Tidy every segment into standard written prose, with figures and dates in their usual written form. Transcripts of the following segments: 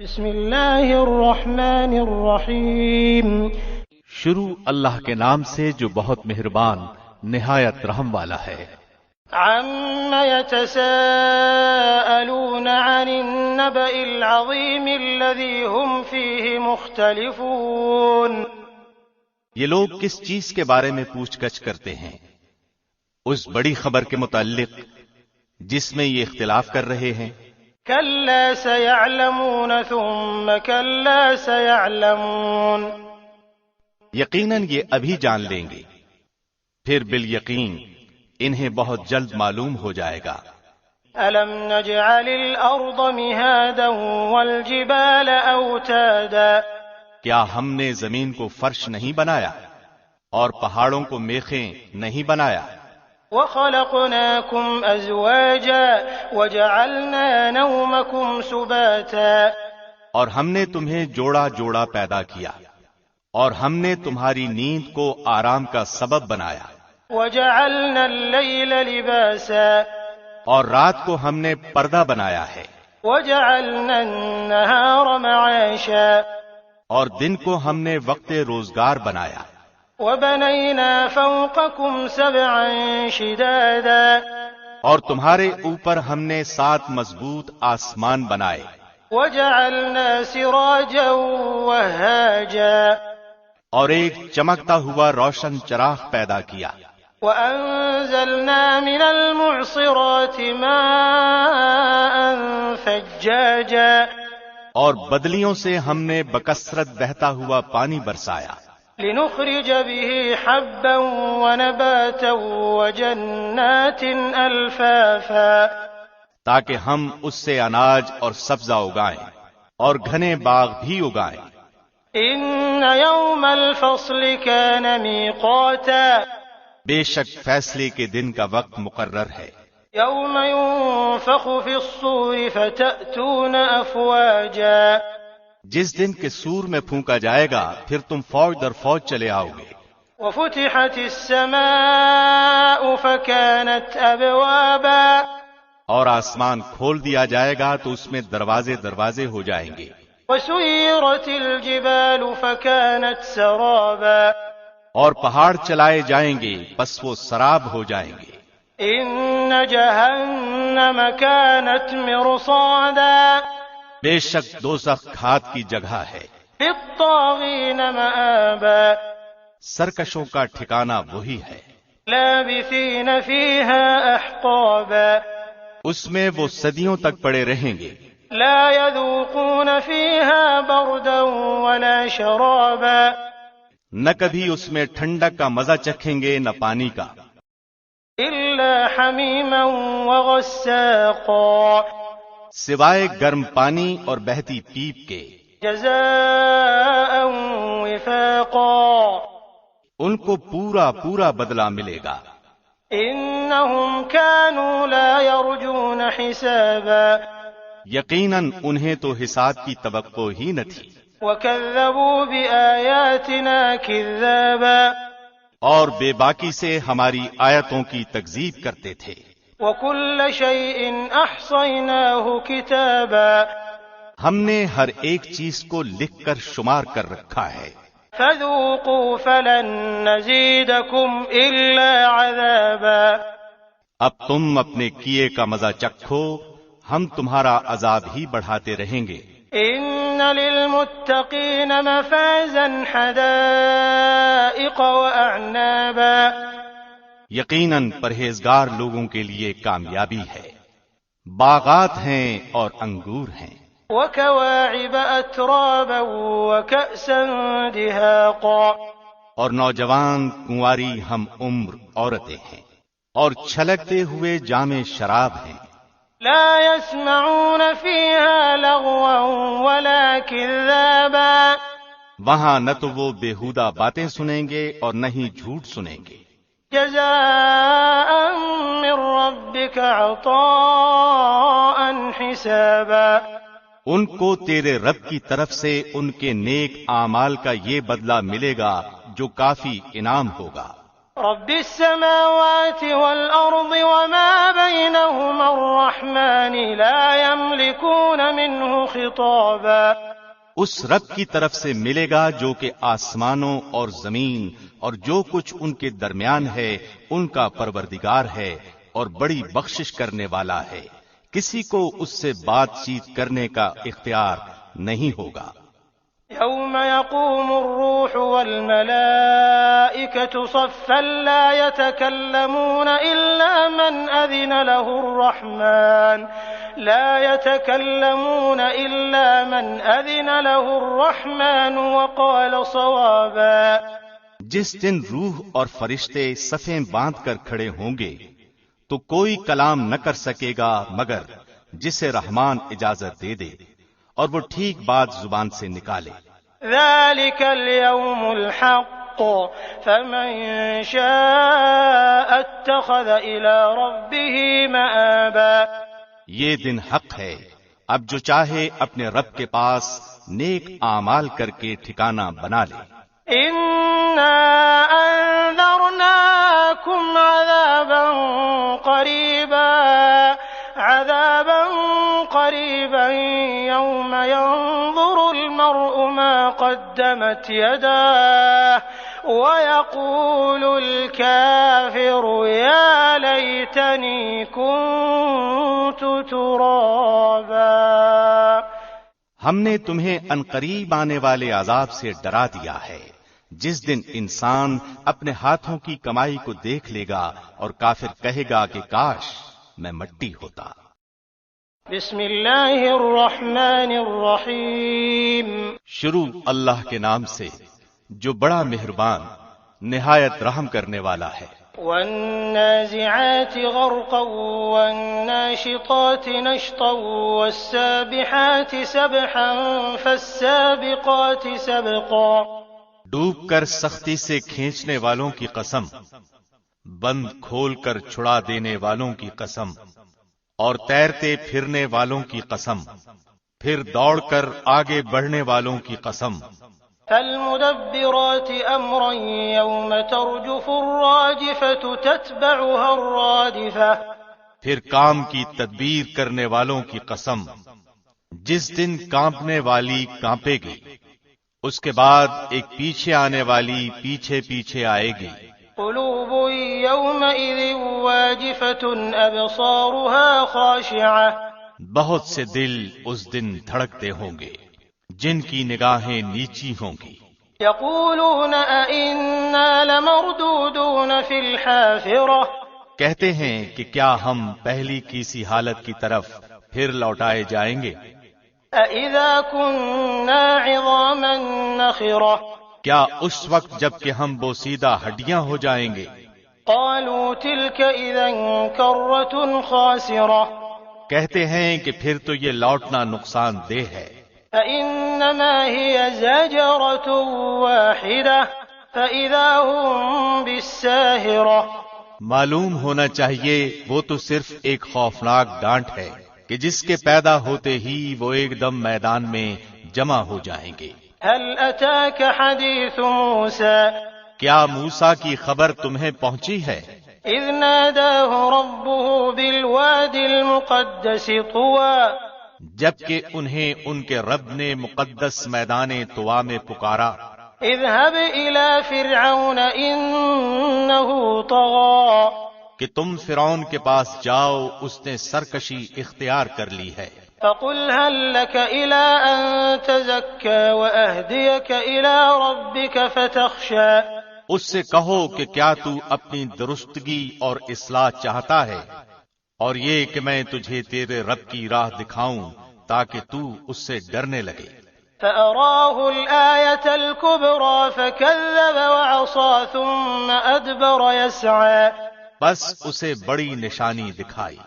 بسم اللہ الرحمن الرحیم۔ شروع اللہ کے نام سے جو بہت مہربان نہایت رحم والا ہے۔ عم يتساءلون عن النبأ العظیم الذی هم فیہ مختلفون۔ یہ لوگ کس چیز کے بارے میں پوچھ گچھ کرتے ہیں؟ اس بڑی خبر کے متعلق جس میں یہ اختلاف کر رہے ہیں۔ کلا سیعلمون ثم کلا سیعلمون۔ یقیناً یہ ابھی جان لیں گے، پھر بالیقین انہیں بہت جلد معلوم ہو جائے گا۔ الم نجعل الارض مہادا والجبال اوتادا۔ کیا ہم نے زمین کو فرش نہیں بنایا اور پہاڑوں کو میخیں نہیں بنایا؟ وَخَلَقْنَاكُمْ أَزْوَاجًا وَجَعَلْنَا نَوْمَكُمْ سُبَاتًا۔ اور ہم نے تمہیں جوڑا جوڑا پیدا کیا اور ہم نے تمہاری نیند کو آرام کا سبب بنایا۔ وَجَعَلْنَا اللَّيْلَ لِبَاسًا۔ اور رات کو ہم نے پردہ بنایا ہے۔ وَجَعَلْنَا النَّهَارَ مَعَاشًا۔ اور دن کو ہم نے وقت روزگار بنایا۔ وَبَنَيْنَا فَوْقَكُمْ سَبْعًا شِدَادًا۔ اور تمہارے اوپر ہم نے 7 مضبوط آسمان بنائے۔ وَجَعَلْنَا سِرَاجًا وَهَّاجًا۔ اور ایک چمکتا ہوا روشن چراغ پیدا کیا۔ وَأَنزَلْنَا مِنَ الْمُعْصِرَاتِ مَاءً ثَجَّاجًا۔ اور بدلیوں سے ہم نے بکثرت بہتا ہوا پانی برسایا۔ لِنُخْرِجَ بِهِ حَبًّا وَنَبَاتًا وَجَنَّاتٍ أَلْفَافًا۔ تاکہ ہم اس سے اناج اور سبزہ اگائیں اور گھنے باغ بھی اگائیں۔ إِنَّ يَوْمَ الْفَصْلِ كَانَ مِيقَاتًا۔ بے شک فیصلے کے دن کا وقت مقرر ہے۔ يَوْمَ يُنفَخُ فِي الصُّورِ فَتَأْتُونَ أَفْوَاجًا۔ جس دن کے سور میں پھونکا جائے گا پھر تم فوج در فوج چلے آؤ گے۔ وَفُتِحَتِ السَّمَاءُ فَكَانَتْ أَبْوَابًا۔ اور آسمان کھول دیا جائے گا تو اس میں دروازے دروازے ہو جائیں گے۔ وَسُيِّرَتِ الْجِبَالُ فَكَانَتْ سَرَابًا۔ اور پہاڑ چلائے جائیں گے پس وہ سراب ہو جائیں گے۔ إِنَّ جَهَنَّمَ كَانَتْ مِرْصَادًا۔ بے شک دوزخ گھات کی جگہ ہے۔ لِلطَّاغِينَ مَآبًا۔ سرکشوں کا ٹھکانہ وہی ہے۔ لَابِثِينَ فِيهَا أَحْقَابًا۔ اس میں وہ صدیوں تک پڑے رہیں گے۔ لَا يَذُوقُونَ فِيهَا بَرْدًا وَلَا شَرَابًا۔ نہ کبھی اس میں ٹھنڈک کا مزہ چکھیں گے نہ پانی کا، إِلَّا حَمِيمًا وَغَسَّاقًا۔ سوائے گرم پانی اور بہتی پیپ کے۔ جَزَاءً وِفَاقًا۔ ان کو پورا پورا بدلہ ملے گا۔ إِنَّهُمْ كَانُوا لَا يَرْجُونَ حِسَابًا۔ یقیناً انہیں تو حساب کی توقع ہی نہ تھی۔ وَكَذَّبُوا بِآيَاتِنَا كِذَّابًا۔ اور بے باکی سے ہماری آیتوں کی تکذیب کرتے تھے۔ وَكُلَّ شَيْءٍ أَحْصَيْنَاهُ كِتَابًا۔ ہم نے ہر ایک چیز کو لکھ کر شمار کر رکھا ہے۔ فَذُوقُوا فَلَن نَّزِيدَكُمْ إِلَّا عَذَابًا۔ اب تم اپنے کیے کا مزہ چکھو، ہم تمہارا عذاب ہی بڑھاتے رہیں گے۔ إِنَّ لِلْمُتَّقِينَ مَفَازًا حَدَائِقَ وَأَعْنَابًا۔ یقیناً پرہیزگار لوگوں کے لیے کامیابی ہے، باغات ہیں اور انگور ہیں۔ وَكَوَاعِبَ أَتْرَابًا وَكَأْسًا دِهَاقًا۔ اور نوجوان کنواری ہم عمر عورتیں ہیں اور چھلکتے ہوئے جام شراب ہیں۔ لَا يَسْمَعُونَ فِيهَا لَغْوًا وَلَا كِذَّابًا۔ وہاں نہ تو وہ بیہودہ باتیں سنیں گے اور نہ ہی جھوٹ سنیں گے۔ جَزَاءً مِّن رَّبِّكَ عَطَاءً حِسَابًا۔ ان کو تیرے رب کی طرف سے ان کے نیک اعمال کا یہ بدلہ ملے گا جو کافی انعام ہوگا۔ رب السماوات والأرض وما بينهما الرحمن لا يملكون منه خطابا. اس رب کی طرف سے ملے گا جو کہ آسمانوں اور زمین اور جو کچھ ان کے درمیان ہے ان کا پروردگار ہے اور بڑی بخشش کرنے والا ہے. کسی کو اس سے بات چیت کرنے کا اختیار نہیں ہوگا. يوم يقوم الروح والملائكة صفا لا يتكلمون إلا من أذن له الرحمن وقال صوابا. جس دن روح اور فرشتے صفیں باندھ کر کھڑے ہوں گے تو کوئی کلام نہ کر سکے گا مگر جسے رحمان اجازت دے دے اور وہ ٹھیک بات زبان سے نکالے. ذلك اليوم الحق فمن شاء اتخذ إلى ربه مآبا. یہ دن حق ہے، اب جو چاہے اپنے رب کے پاس نیک اعمال کر کے ٹھکانہ بنا لے. إنا أنذرناكم عذابا قريبا يوم ينظر المرء ما قدمت يداه ويقول الكافر يا ليتني كنت ترابا. ہم نے تمہیں عنقریب آنے والے عذاب سے ڈرا دیا ہے جس دن انسان اپنے ہاتھوں کی کمائی کو دیکھ لے گا اور کافر کہے گا کہ کاش میں مٹی ہوتا. بسم اللہ الرحمن الرحیم. شروع اللہ کے نام سے جو بڑا مہربان نہایت رحم کرنے والا ہے. والنازعات غرقا والناشطات نشطا والسابحات سبحا فالسابقات سبقا. ڈوب کر سختی سے کھینچنے والوں کی قسم، بند کھول کر چھڑا دینے والوں کی قسم، اور تیرتے پھرنے والوں کی قسم، پھر دوڑ کر آگے بڑھنے والوں کی قسم. فالمدبرات امرا يوم ترجف الراجفة تتبعها الرادفة. پھر کام کی تدبیر کرنے والوں کی قسم، جس دن کانپنے والی کانپے گی، اس کے بعد ایک پیچھے آنے والی پیچھے پیچھے آئے گی. قلوب يومئذ واجفة أبصارها خاشعة. بہت سے دل اس دن دھڑکتے ہوں گے جن کی نگاہیں نیچی ہوں گی. يقولون أئنا لمردودون في الحافرة. کہتے ہیں کہ کیا ہم پہلی کی سی حالت کی طرف پھر لوٹائے جائیں گے. أإذا كنا عظاما نخرة. کیا اس وقت جب کہ ہم بوسیدہ ہڈیاں ہو جائیں گے. قالوا تلك إذا كرة خاسرة. کہتے ہیں کہ پھر تو یہ لوٹنا نقصان دہ ہے. فإنما هي زجرة واحدة فإذا هم بالساهرة. معلوم ہونا چاہیے وہ تو صرف ایک خوفناک ڈانٹ ہے کہ جس کے پیدا ہوتے ہی وہ ایک دم میدان میں جمع ہو جائیں گے. هل أتاك حديث موسى. کیا موسیٰ کی خبر تمہیں پہنچی ہے؟ إذ ناداه ربه بالوادي المقدس طوى. جبکہ انہیں ان کے رب نے مقدس میدان طوا میں پکارا. اذهب إلى فرعون إنه طغى. کہ تم فرعون کے پاس جاؤ، اس نے سرکشی اختیار کر لی ہے. فقل هل لك إلى أن تزكى وأهديك إلى ربك فتخشى. اس سے کہو کہ کیا تو اپنی درستگی اور اصلاح چاہتا ہے اور یہ کہ میں تجھے تیرے رب کی راہ دکھاؤں تاکہ تو اس سے ڈرنے لگے. فأراه الآية الكبرى فكذب وعصى ثم أدبر يسعى. بس اسے بڑی نشانی دکھائی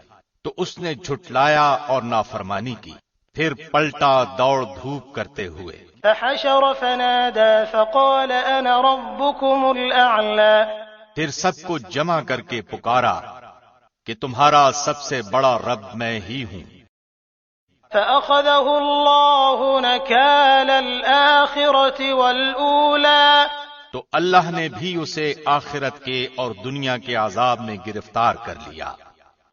تو اس نے جھٹلایا اور نافرمانی کی، پھر پلٹا دوڑ دھوپ کرتے ہوئے. فحشر فنادى فقال أنا ربكم الأعلى. پھر سب کو جمع کر کے پکارا کہ تمہارا سب سے بڑا رب میں ہی ہوں. فأخذه الله نكال الآخرة والأولى. تو اللہ نے بھی اسے آخرت کے اور دنیا کے عذاب میں گرفتار کر لیا۔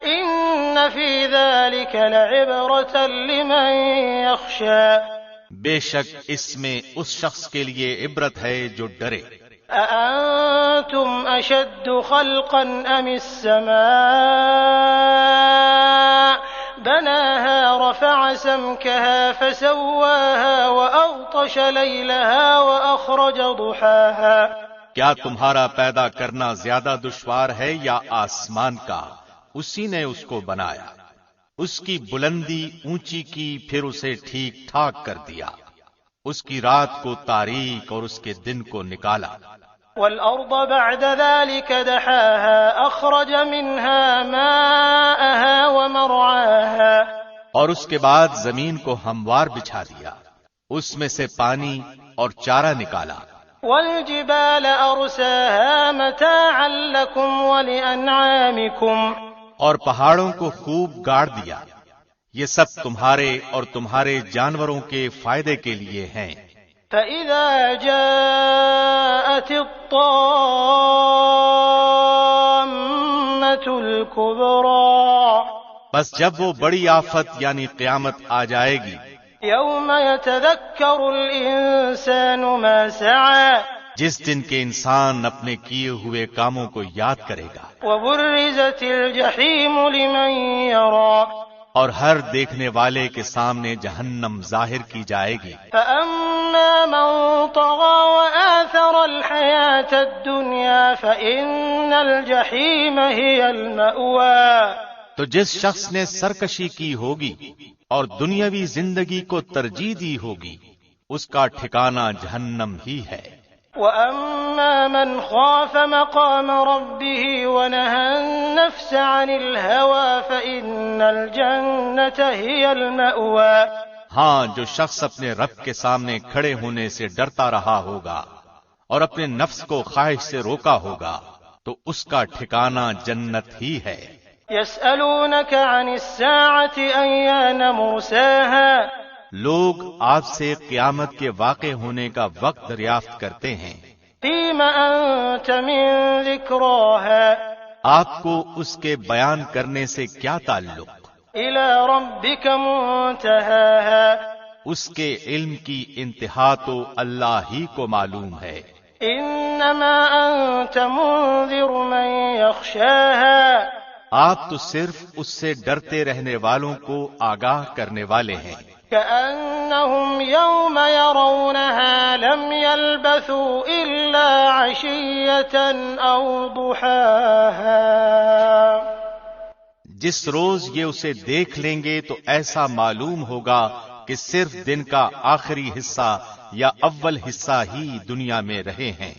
ان فی ذلک لعبرۃ لمن یخشی، بے شک اس میں اس شخص کے لیے عبرت ہے جو ڈرے۔ اانتم اشد خلقا ام السماء بناها رفع سمكها فسواها واغطش ليلها واخرج ضحاها، کیا تمہارا پیدا کرنا زیادہ دشوار ہے یا آسمان کا؟ اسی نے اس کو بنایا، اس کی بلندی اونچی کی، پھر اسے ٹھیک ٹھاک کر دیا، اس کی رات کو تاریک اور اس کے دن کو نکالا۔ والأرض بعد ذلك دحاها أخرج منها ماءها ومرعاها، اور اس کے بعد زمین کو ہموار بچھا دیا، اس میں سے پانی اور چارہ نکالا۔ والجبال أرساها متاعا لكم ولأنعامكم، اور پہاڑوں کو خوب گاڑ دیا، یہ سب تمہارے اور تمہارے جانوروں کے فائدے کے لیے ہیں۔ فَإِذَا جَاءَتِ الطَّامَّةُ الْكُبْرَى، بس جب وہ بڑی آفت یعنی قیامت آ جائے گی، يَوْمَ يَتَذَكَّرُ الْإِنسَانُ مَا سَعَى، جس دن کے انسان اپنے کیے ہوئے کاموں کو یاد کرے گا، وَبُرِّزَتِ الْجَحِيمُ لِمَن يَرَى، اور ہر دیکھنے والے کے سامنے جہنم ظاہر کی جائے گی۔ فَأَمَّا مَن طَغَىٰ وَآثَرَ الْحَيَاةَ الدُّنْيَا فَإِنَّ الْجَحِيمَ هِيَ الْمَأْوَىٰ، تو جس شخص نے سرکشی کی ہوگی اور دنیاوی زندگی کو ترجیح دی ہوگی، اس کا ٹھکانہ جہنم ہی ہے۔ وَأَمَّا مَنْ خَافَ مَقَامَ رَبِّهِ وَنَهَى النَّفْسَ عَنِ الْهَوَىٰ فَإِنَّ الْجَنَّةَ هِيَ الْمَأْوَىٰ، ہاں، جو شخص اپنے رب کے سامنے کھڑے ہونے سے ڈرتا رہا ہوگا اور اپنے نفس کو خواہش سے روکا ہوگا، تو اس کا ٹھکانہ جنت ہی ہے۔ يَسْأَلُونَكَ عَنِ السَّاعَةِ أَيَّانَ مُرْسَاهَا، لوگ آپ سے قیامت کے واقع ہونے کا وقت دریافت کرتے ہیں۔ فِيمَ أَنتَ مِن ذِكْرَاهَا، آپ کو اس کے بیان کرنے سے کیا تعلق؟ إِلَىٰ رَبِّكَ مُنتَهَاهَا، اس کے علم کی انتہا تو اللہ ہی کو معلوم ہے۔ إِنَّمَا أَنتَ مُنذِرُ مَن يَخْشَاهَا، آپ تو صرف اس سے ڈرتے رہنے والوں کو آگاہ کرنے والے ہیں۔ كأنهم يوم يرونها لم يلبثوا إلا عشية أو ضحاها، جس روز یہ اسے دیکھ لیں گے تو ایسا معلوم ہوگا کہ صرف دن کا آخری حصہ یا اول حصہ ہی دنیا میں رہے ہیں۔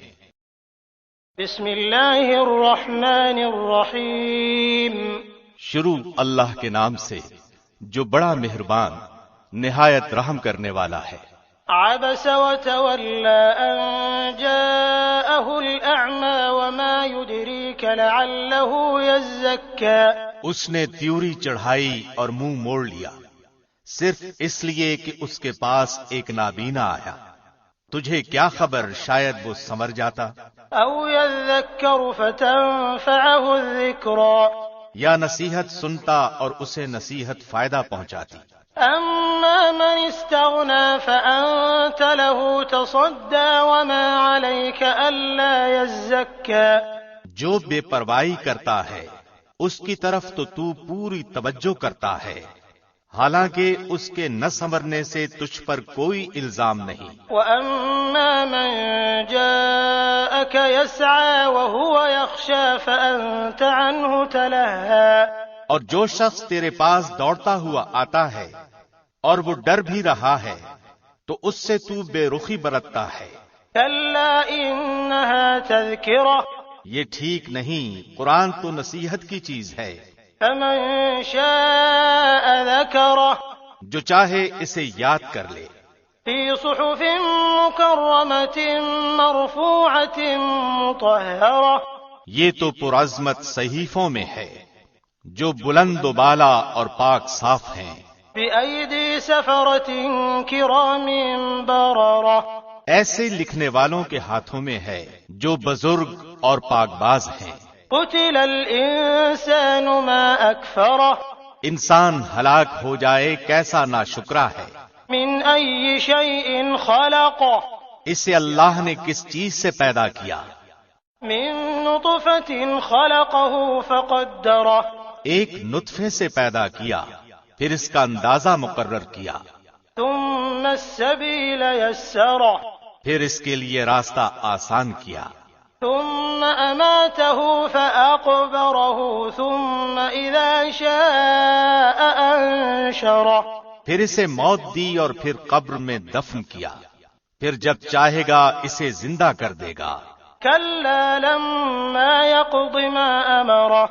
بسم اللہ الرحمن الرحیم، شروع اللہ کے نام سے جو بڑا مہربان نہایت رحم کرنے والا ہے۔ عبس وتولى أن جاءه الأعمى وما يدريك لعله يزكى، اس نے تیوری چڑھائی اور منہ موڑ لیا صرف اس لیے کہ اس کے پاس ایک نابینا آیا، تجھے کیا خبر شاید وہ سنور جاتا۔ أو يذكر فتنفعه الذكرى، یا نصیحت سنتا اور اسے نصیحت فائدہ پہنچاتی۔ أما من استغنى فأنت له تصدى وما عليك ألا يزكى، جو بے پرواہی کرتا ہے اس کی طرف تو پوری توجہ کرتا ہے، حالانکہ اس کے نہ سنورنے سے تجھ پر کوئی الزام نہیں۔ وأما من جاءك يسعى وهو يخشى فأنت عنه تلهى، اور جو شخص تیرے پاس دوڑتا ہوا آتا ہے اور وہ ڈر بھی رہا ہے تو اس سے تو بے رخی برتتا ہے۔ كلا إنها تذكرة، یہ ٹھیک نہیں، قرآن تو نصیحت کی چیز ہے۔ فمن شاء ذكره، جو چاہے اسے یاد کر لے۔ في صحف مكرمة مرفوعة مطهرة، یہ تو پرعظمت صحیفوں میں ہے جو بلند و بالا اور پاک صاف ہیں۔ بأيدي سفرة كرام بررة، ایسے لکھنے والوں کے ہاتھوں میں ہے جو بزرگ اور پاک باز ہیں۔ قتل الانسان ما اکفرہ، انسان ہلاک ہو جائے کیسا ناشکرا ہے۔ من ای شیء خلقہ، اسے اللہ نے کس چیز سے پیدا کیا؟ من نطفة خلقه فقدرہ، ایک نطفے سے پیدا کیا پھر اس کا اندازہ مقرر کیا، ثم السبیل یسرہ، پھر اس کے لیے راستہ آسان کیا، ثم اماته فاقبره ثم اذا شاء انشرہ، پھر اسے موت دی اور پھر قبر میں دفن کیا، پھر جب چاہے گا اسے زندہ کر دے گا۔ کلا لما يقض ما امرہ،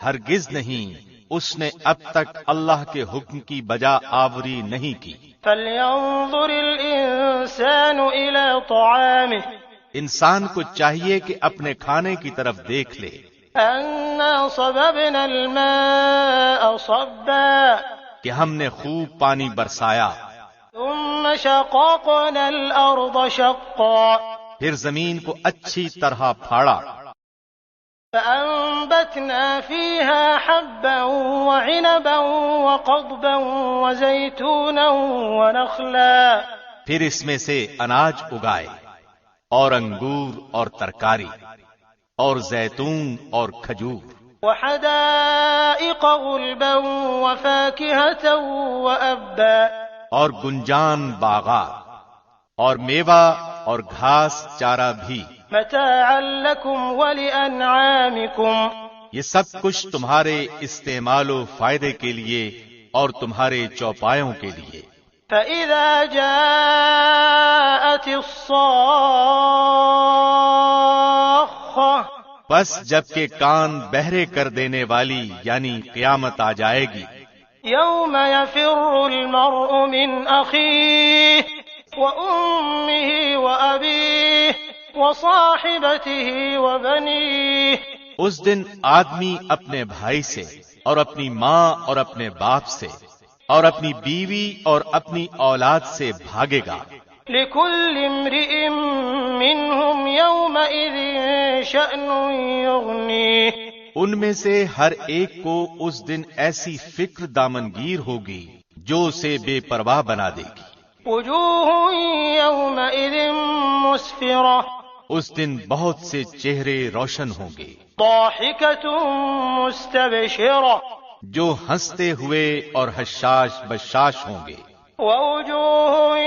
ہرگز نہیں، اس نے اب تک اللہ کے حکم کی بجا آوری نہیں کی۔ فلينظر الانسان الى طعامه، انسان کو چاہیے کہ اپنے کھانے کی طرف دیکھ لے۔ انا صببنا الماء صبا، کہ ہم نے خوب پانی برسایا، ثم شققنا الارض شقا، پھر زمین کو اچھی طرح پھاڑا، فأنبتنا فيها حبا وعنبا وقضبا وزيتونا ونخلا، پھر اس میں سے اناج اگائے اور انگور اور ترکاری اور زیتون اور کھجور، وحدائق غلبا وفاكهة وأبا، اور گنجان باغات اور میوہ اور گھاس چارہ بھی، متاعا لكم ولأنعامكم، یہ سب کچھ تمہارے استعمال و فائدے کے لیے اور تمہارے چوپایوں کے لیے۔ فإذا جاءت الصاخة، بس جب کہ کان بہرے کر دینے والی یعنی قیامت آ جائے گی، يوم يفر المرء من أخيه وأمه وأبيه وصاحبته وبنيه، اس دن آدمی اپنے بھائی سے اور اپنی ماں اور اپنے باپ سے اور اپنی بیوی اور اپنی اولاد سے بھاگے گا۔ لكل امرئ منهم يومئذ شأن يغنيه، ان میں سے ہر ایک کو اس دن ایسی فکر دامنگیر ہوگی جو اسے بے پرواہ بنا دے گی۔ وجوه يومئذ مسفرة، اس دن بہت سے چہرے روشن ہوں گے، ضاحكة مستبشرة، جو ہنستے ہوئے اور حشاش بشاش ہوں گے، ووجوه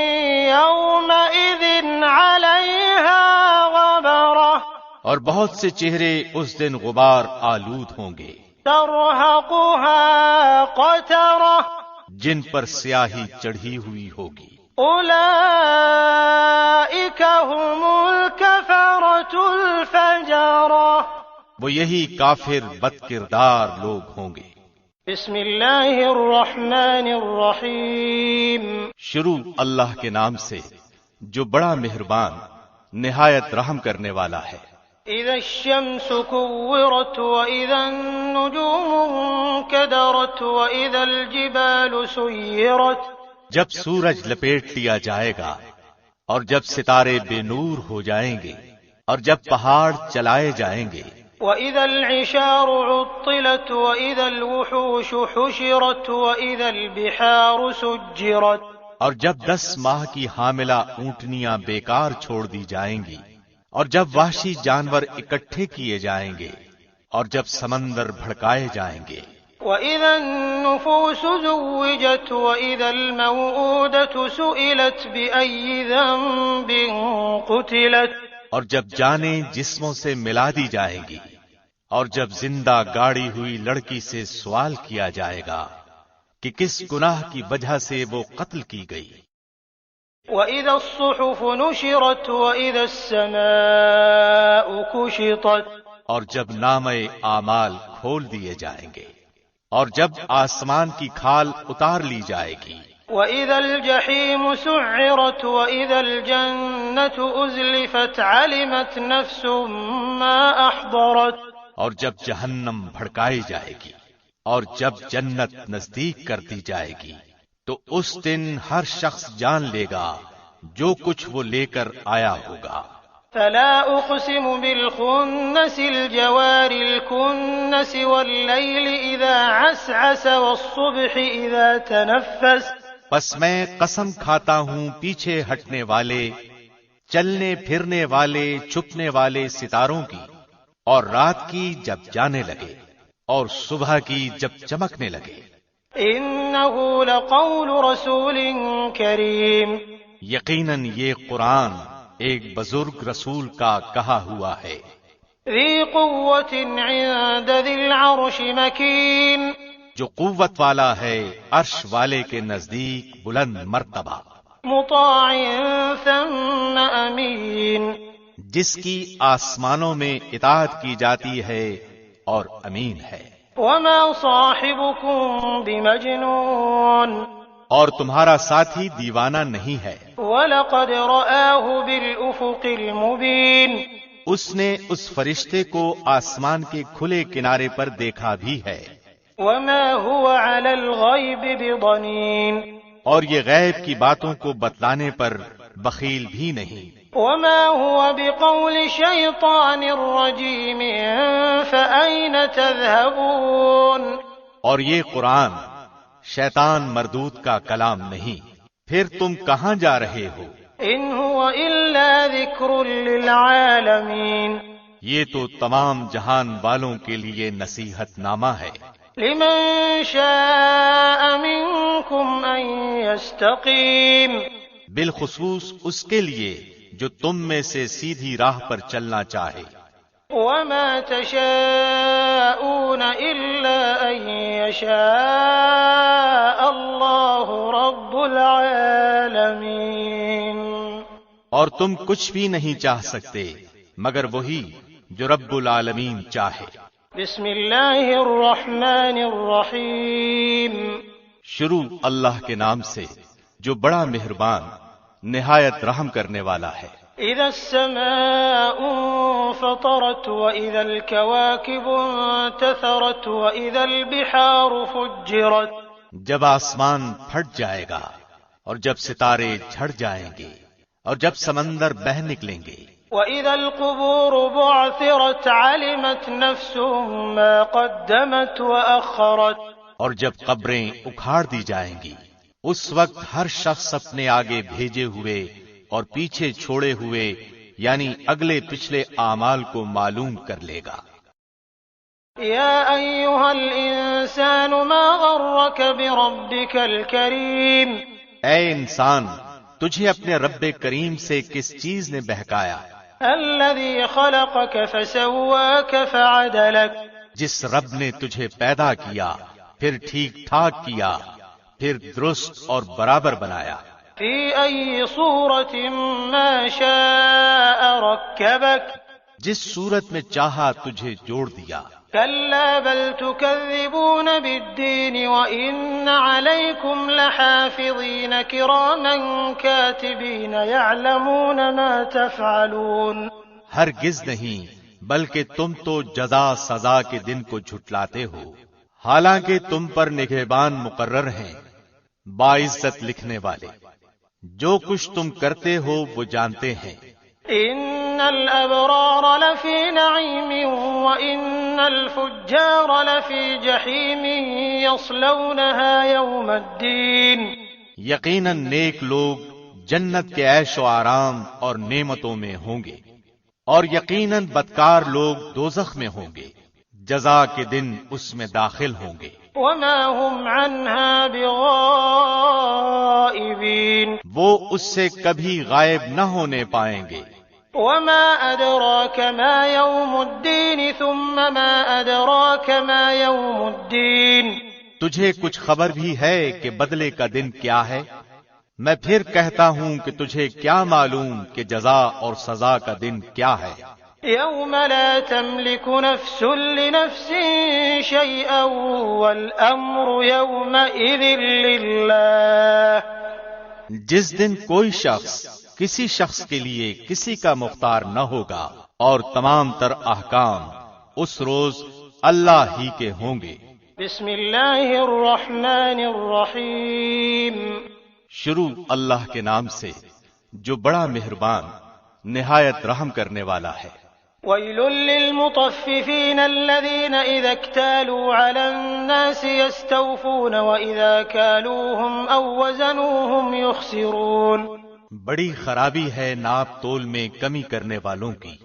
يومئذ عليها غبرة، اور بہت سے چہرے اس دن غبار آلود ہوں گے، ترهقها قترة، جن پر سیاہی چڑھی ہوئی ہوگی۔ أولئك هم الكفرة الفجرة، وہ یہی کافر بد کردار لوگ ہوں گے۔ بسم اللہ الرحمن الرحیم، شروع اللہ کے نام سے جو بڑا مہربان نہایت رحم کرنے والا ہے۔ اذا الشمس كورت واذا النجوم انكدرت واذا الجبال سيرت، جب سورج لپیٹ لیا جائے گا اور جب ستارے بے نور ہو جائیں گے اور جب پہاڑ چلائے جائیں گے، وَإِذَا الْعِشَارُ عُطِّلَتْ وَإِذَا الْوُحُوشُ حُشِرَتْ وَإِذَا الْبِحَارُ سُجِّرَتْ، اور جب 10 ماہ کی حاملہ اونٹنیاں بیکار چھوڑ دی جائیں گی اور جب وحشی جانور اکٹھے کیے جائیں گے اور جب سمندر بھڑکائے جائیں گے، وَإِذَا النُّفُوسُ زُوِّجَتْ وَإِذَا الْمَوْءُودَةُ سُئِلَتْ بِأَيِّ ذَنبٍ قُتِلَتْ، اور جب جانیں جسموں سے ملا دی جائیں گی اور جب زندہ گاڑی ہوئی لڑکی سے سوال کیا جائے گا کہ کس گناہ کی وجہ سے وہ قتل کی گئی۔ وَإِذَا الصُّحُفُ نُشِرَتْ وَإِذَا السَّمَاءُ كُشِطَتْ، اور جب نامۂ اعمال کھول دیے جائیں گے اور جب آسمان کی کھال اتار لی جائے گی، وَإِذَا الْجَحِيمُ سُعِّرَتْ وَإِذَا الْجَنَّةُ أُزْلِفَتْ عَلِمَتْ نَفْسٌ مَّا أَحْضَرَتْ، اور جب جہنم بھڑکائی جائے گی اور جب جنت نزدیک کر دی جائے گی تو اس دن ہر شخص جان لے گا جو کچھ وہ لے کر آیا ہوگا۔ فلا اقسم بالخنس الجوار الكنس والليل اذا عسعس والصبح اذا تنفس، پس میں قسم کھاتا ہوں پیچھے ہٹنے والے، چلنے پھرنے والے، چھپنے والے ستاروں کی، اور رات کی جب جانے لگے اور صبح کی جب چمکنے لگے۔ انه لقول رسول کریم، یقیناً یہ قرآن ایک بزرگ رسول کا کہا ہوا ہے۔ ذی قوت عند ذی العرش مکین، جو قوت والا ہے عرش والے کے نزدیک بلند مرتبہ، مطاع ثم امین، جس کی آسمانوں میں اطاعت کی جاتی ہے اور امین ہے۔ وما صاحبكم بمجنون، اور تمہارا ساتھی دیوانہ نہیں ہے۔ وَلَقَدْ رَآهُ بِالْأُفُقِ الْمُبِينِ، اس نے اس فرشتے کو آسمان کے کھلے کنارے پر دیکھا بھی ہے۔ وَمَا هُوَ عَلَى الْغَيْبِ بِضَنِينٍ، اور یہ غیب کی باتوں کو بتلانے پر بخیل بھی نہیں۔ وَمَا هُوَ بِقَوْلِ شَيْطَانٍ رَجِيمٍ فَأَيْنَ تَذْهَبُونَ، اور یہ قرآن شیطان مردود کا کلام نہیں، پھر تم کہاں جا رہے ہو؟ إِنْ هُوَ إِلَّا ذِكْرٌ لِّلْعَالَمِينَ، یہ تو تمام جہان والوں کے لیے نصیحت نامہ ہے۔ لِمَن شَاءَ مِنكُمْ أَن يَسْتَقِيمَ، بالخصوص اس کے لیے جو تم میں سے سیدھی راہ پر چلنا چاہے۔ وَمَا تَشَاءُونَ إِلَّا أَن يَشَاءَ اللَّهُ رَبُّ الْعَالَمِينَ، اور تم کچھ بھی نہیں چاہ سکتے مگر وہی جو رب العالمین چاہے۔ بسم اللہ الرحمن الرحیم، شروع اللہ کے نام سے جو بڑا مہربان نہایت رحم کرنے والا ہے۔ اذا السماء انفطرت واذا الكواكب انتثرت واذا البحار فجرت، جب آسمان پھٹ جائے گا اور جب ستارے جھڑ جائیں گے اور جب سمندر بہہ نکلیں گے، وَإِذَا الْقُبُورُ بُعْثِرَتْ عَلِمَتْ نَفْسٌ مَا قَدَّمَتْ وَأَخَّرَتْ، اور جب قبریں اکھاڑ دی جائیں گی اس وقت ہر شخص اپنے آگے بھیجے ہوئے اور پیچھے چھوڑے ہوئے یعنی اگلے پچھلے اعمال کو معلوم کر لے گا۔ يَا أَيُّهَا الْإِنسَانُ مَا غَرَّكَ بِرَبِّكَ الْكَرِيمِ، اے انسان، تجھے اپنے رب کریم سے کس چیز نے بہکایا؟ الَّذِي خَلَقَكَ فَسَوَّاكَ فَعَدَلَكَ، جس رب نے تجھے پیدا کیا پھر ٹھیک ٹھاک کیا پھر درست اور برابر بنایا۔ فِي أَيِّ صُورَةٍ مَا شَاءَ رَكَّبَكَ، جس صورت میں چاہا تجھے جوڑ دیا۔ كَلَّا بَلْ تُكَذِّبُونَ بِالدِّينِ وَإِنَّ عَلَيْكُمْ لَحَافِظِينَ كِرَامًا كَاتِبِينَ يَعْلَمُونَ مَا تَفْعَلُونَ، ہرگز نہیں، بلکہ تم تو جزا سزا کے دن کو جھٹلاتے ہو، حالانکہ تم پر نگہبان مقرر ہیں، باعزت لکھنے والے، جو کچھ تم کرتے ہو وہ جانتے ہیں۔ إِنَّ الْأَبْرَارَ لَفِي نَعِيمٍ وَإِنَّ الْفُجَّارَ لَفِي جَحِيمٍ يَصْلَوْنَهَا يَوْمَ الدِّينِ، یقیناً نیک لوگ جنت کے عیش و آرام اور نعمتوں میں ہوں گے، اور یقیناً بدکار لوگ دوزخ میں ہوں گے، جزا کے دن اس میں داخل ہوں گے۔ وَمَا هُمْ عَنْهَا بِغَائِبِينَ، وہ اس سے کبھی غائب نہ ہونے پائیں گے۔ وَمَا أَدْرَاكَ مَا يَوْمُ الدِّينِ ثُمَّ مَا أَدْرَاكَ مَا يَوْمُ الدِّينِ، تجھے کچھ خبر بھی ہے کہ بدلے کا دن کیا ہے؟ میں پھر کہتا ہوں کہ تجھے کیا معلوم کہ جزا اور سزا کا دن کیا ہے؟ يَوْمَ لَا تَمْلِكُ نَفْسٌ لِنَفْسٍ شَيْئًا وَالْأَمْرُ يَوْمَئِذٍ لِلَّهِ، جس دن کوئی شخص کسی شخص کے لیے کسی کا مختار نہ ہوگا اور تمام تر احکام اس روز اللہ ہی کے ہوں گے۔ بسم اللہ الرحمن الرحیم، شروع اللہ کے نام سے جو بڑا مہربان نہایت رحم کرنے والا ہے۔ ويل للمطففين الذين إذا اكتالوا على الناس يستوفون وإذا كالوهم أو وزنوهم يخسرون۔ بڑی خرابی ہے ناپ تول میں کمی کرنے والوں کی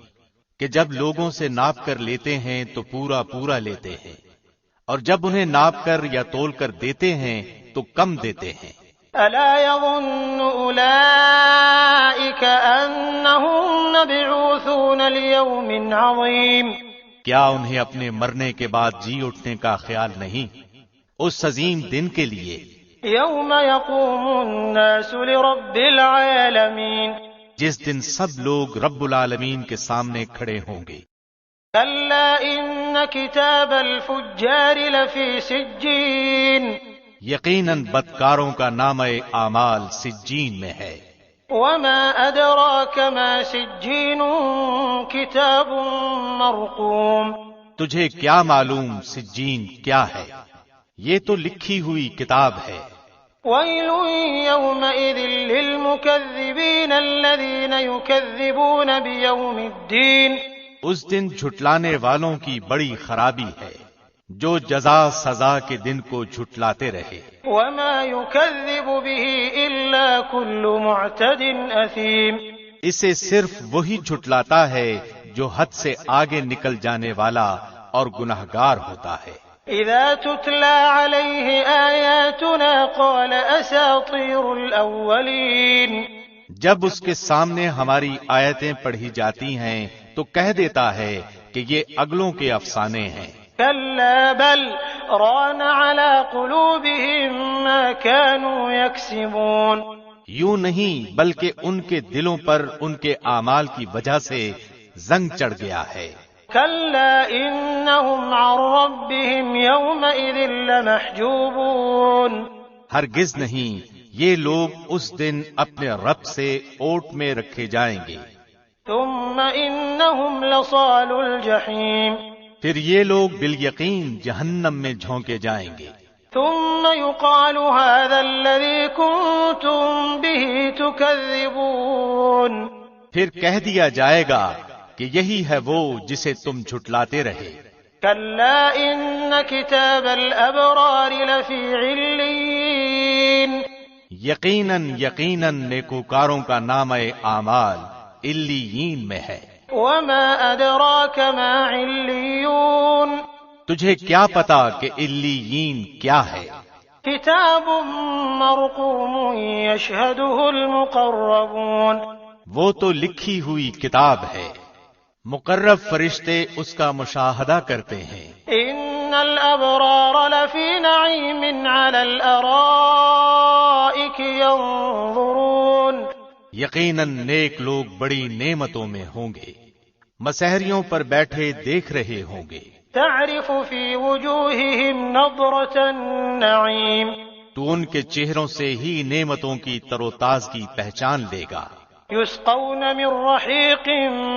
کہ جب لوگوں سے ناپ کر لیتے ہیں تو پورا پورا لیتے ہیں، اور جب انہیں ناپ کر یا تول کر دیتے ہیں تو کم دیتے ہیں۔ ألا يظن أولئك أنهم مبعوثون ليوم عظيم۔ کیا انہیں اپنے مرنے کے بعد جی اٹھنے کا خیال نہیں اس عظیم دن کے لیے؟ يوم يقوم الناس لرب العالمين۔ جس دن سب لوگ رب العالمین کے سامنے کھڑے ہوں گے۔ كلا إن كتاب الفجار لفي سجين۔ یقیناً بدکاروں کا نامہ اعمال سجین میں ہے۔ وما أدراك ما سجين كتاب مرقوم۔ تجھے کیا معلوم سجین کیا ہے؟ یہ تو لکھی ہوئی کتاب ہے۔ ويل يومئذ للمكذبين الذين يكذبون بيوم الدين۔ اس دن جھٹلانے والوں کی بڑی خرابی ہے جو جزا سزا کے دن کو جھٹلاتے رہے۔ وما يكذب به إلا كل معتد أثيم۔ اسے صرف وہی جھٹلاتا ہے جو حد سے آگے نکل جانے والا اور گناہگار ہوتا ہے۔ إذا تتلى عليه آياتنا قال أساطير الأولين۔ جب اس کے سامنے ہماری آیتیں پڑھی جاتی ہیں تو کہہ دیتا ہے کہ یہ اگلوں کے افسانے ہیں۔ كلا بل ران على قلوبهم ما كانوا يكسبون۔ یوں نہیں بلکہ ان کے دلوں پر ان کے اعمال کی وجہ سے زنگ چڑھ گیا ہے۔ كلا إنهم عن ربهم يومئذ لمحجوبون۔ ہرگز نہیں، یہ لوگ اس دن اپنے رب سے اوٹ میں رکھے جائیں گے۔ ثم إنهم لصال الجحيم۔ پھر یہ لوگ بالیقین جہنم میں جھونکے جائیں گے۔ ثم يقال هذا الذي كنتم به تكذبون۔ پھر کہہ دیا جائے گا کہ یہی ہے وہ جسے تم جھٹلاتے رہے۔ كلا إن كتاب الأبرار لفي عليين۔ یقیناً یقیناً نیکوکاروں کا نامہ اعمال علیین میں ہے۔ وما أدراك ما عليون۔ تجھے کیا پتا کہ علیین کیا ہے؟ كتاب مرقوم يشهده المقربون۔ وہ تو لکھی ہوئی کتاب ہے، مقرب فرشتے اس کا مشاہدہ کرتے ہیں۔ إن الأبرار لفي نعيم على الأرائك ينظرون۔ یقیناً نیک لوگ بڑی نعمتوں میں ہوں گے، مسحریوں پر بیٹھے دیکھ رہے ہوں گے۔ تعرف في وجوههم نظرة النعيم۔ تو ان کے چہروں سے ہی نعمتوں کی تر و تازگی پہچان لے گا۔ يسقون من رحيق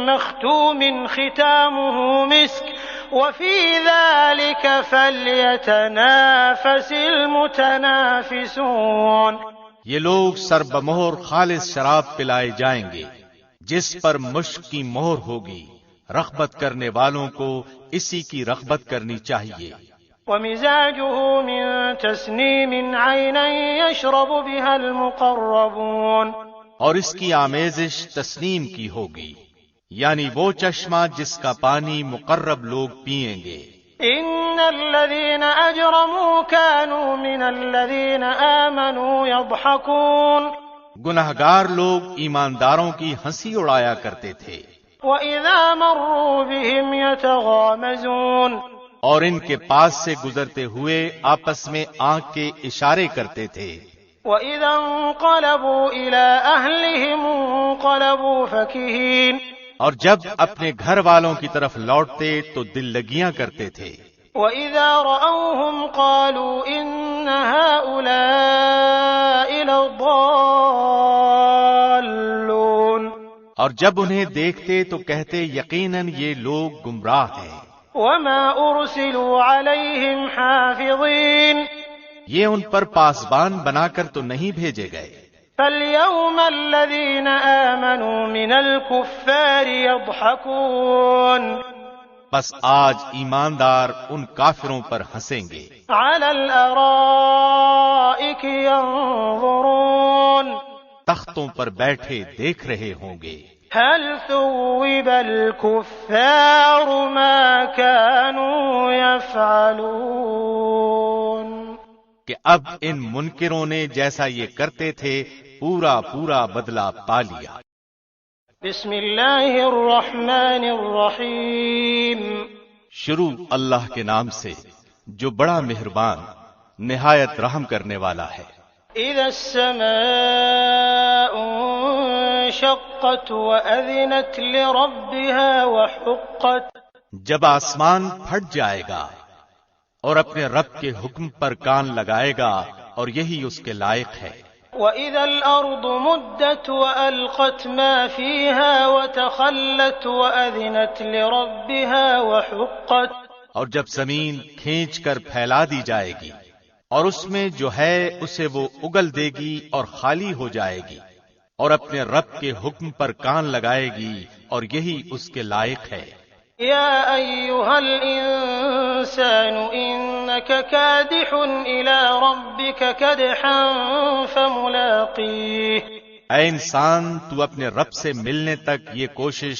مختوم ختامه مسك وفي ذلك فليتنافس المتنافسون۔ یہ لوگ سر بمہر خالص شراب پلائے جائیں گے جس پر مشک کی مہر ہوگی۔ رغبت کرنے والوں کو اسی کی رغبت کرنی چاہیے۔ ومزاجه من تسنيم عينا يشرب بها المقربون۔ اور اس کی آمیزش تسنیم کی ہوگی، یعنی وہ چشمہ جس کا پانی مقرب لوگ پئیں گے۔ إن الذين أجرموا كانوا من الذين آمنوا يضحكون۔ گنہگار لوگ ایمانداروں کی ہنسی اڑایا کرتے تھے۔ وإذا مروا بهم يتغامزون۔ اور ان کے پاس سے گزرتے ہوئے آپس میں آنکھ کے اشارے کرتے تھے۔ وإذا انقلبوا إلى أهلهم انقلبوا فكهين۔ اور جب اپنے گھر والوں کی طرف لوٹتے تو دل لگیاں کرتے تھے۔ وإذا رأوهم قالوا إن هؤلاء لضالون۔ اور جب انہیں دیکھتے تو کہتے یقیناً یہ لوگ گمراہ ہیں۔ وما أرسلوا عليهم حافظين۔ یہ ان پر پاسبان بنا کر تو نہیں بھیجے گئے۔ فاليوم الذين آمنوا من الكفار يضحكون بس آج ایماندار ان کافروں پر ہنسیں گے. على الأرائك ينظرون تختوں پر بیٹھے دیکھ رہے ہوں گے. هل ثوب الكفار ما كانوا يفعلون کہ اب ان منکروں نے جیسا یہ کرتے تھے پورا پورا بدلہ پا لیا. بسم اللہ الرحمن الرحیم شروع اللہ کے نام سے جو بڑا مہربان نہایت رحم کرنے والا ہے. اذا السماء انشقت وأذنت لربها وحقت جب آسمان پھٹ جائے گا اور اپنے رب کے حکم پر کان لگائے گا اور یہی اس کے لائق ہے. وَإِذَا الْأَرْضُ مُدَّتْ وَأَلْقَتْ مَا فِيهَا وَتَخَلَّتْ وَأَذِنَتْ لِرَبِّهَا وَحُقَّتْ اور جب زمین کھینچ کر پھیلا دی جائے گی اور اس میں جو ہے اسے وہ اگل دے گی اور خالی ہو جائے گی اور اپنے رب کے حکم پر کان لگائے گی اور یہی اس کے لائق ہے. يا أيها الإنسان إنك كادح إلى ربك كدحا فملاقيه اے انسان تو اپنے رب سے ملنے تک یہ کوشش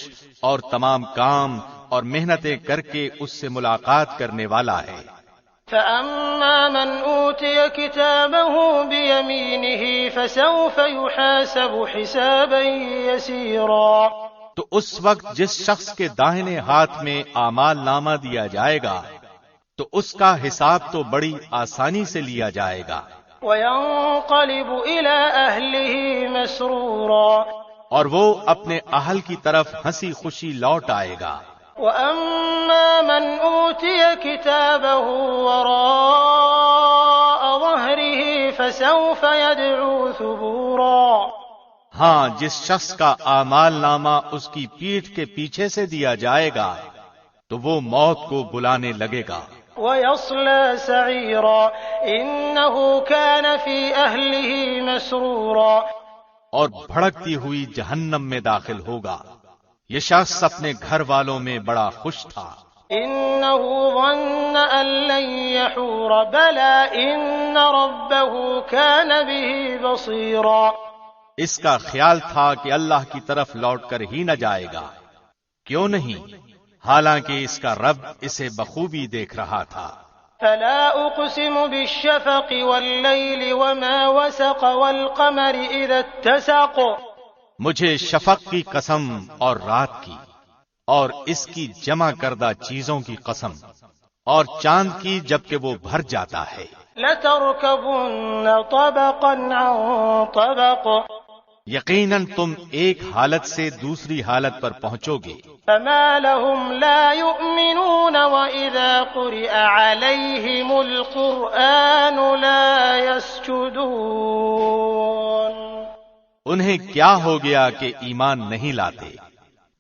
اور تمام کام اور محنتیں کر کے اس سے ملاقات کرنے والا ہے. فأما من أوتي كتابه بيمينه فسوف يحاسب حسابا يسيرا تو اس وقت جس شخص کے داہنے ہاتھ میں اعمال نامہ دیا جائے گا تو اس کا حساب تو بڑی آسانی سے لیا جائے گا. وَيَنقَلِبُ إِلَىٰ أَهْلِهِ مَسْرُورًا اور وہ اپنے اہل کی طرف ہنسی خوشی لوٹ آئے گا. وَأَمَّا مَنْ أُوتِيَ كِتَابَهُ وَرَاءَ ظَهْرِهِ فَسَوْفَ يَدْعُو ثُبُورًا ہاں جس شخص کا اعمال نامہ اس کی پیٹھ کے پیچھے سے دیا جائے گا تو وہ موت کو بلانے لگے گا. وَيَصْلَى سَعِيرًا إِنَّهُ كَانَ فِي أَهْلِهِ مَسْرُورًا اور بھڑکتی ہوئی جہنم میں داخل ہوگا. یہ شخص اپنے گھر والوں میں بڑا خوش تھا. إِنَّهُ ظَنَّ أَن لَّن يَحُورَ بَلَىٰ إِنَّ رَبَّهُ كَانَ بِهِ بَصِيرًا اس کا خیال تھا کہ اللہ کی طرف لوٹ کر ہی نہ جائے گا. کیوں نہیں؟ حالانکہ اس کا رب اسے بخوبی دیکھ رہا تھا. فَلَا أُقْسِمُ بِالشَّفَقِ وَاللَّيْلِ وَمَا وَسَقَ وَالْقَمَرِ إِذَا اتَّسَقَ مجھے شفق کی قسم اور رات کی اور اس کی جمع کردہ چیزوں کی قسم اور چاند کی جبکہ وہ بھر جاتا ہے. لَتَرْكَبُنَّ طَبَقًا عَن طَبَقٍ یقیناً تم ایک حالت سے دوسری حالت پر پہنچو گے. فَمَا لَهُمْ لَا يُؤْمِنُونَ وَإِذَا قُرِئَ عَلَيْهِمُ الْقُرْآنُ لَا يَسْجُدُونَ انہیں کیا ہو گیا کہ ایمان نہیں لاتے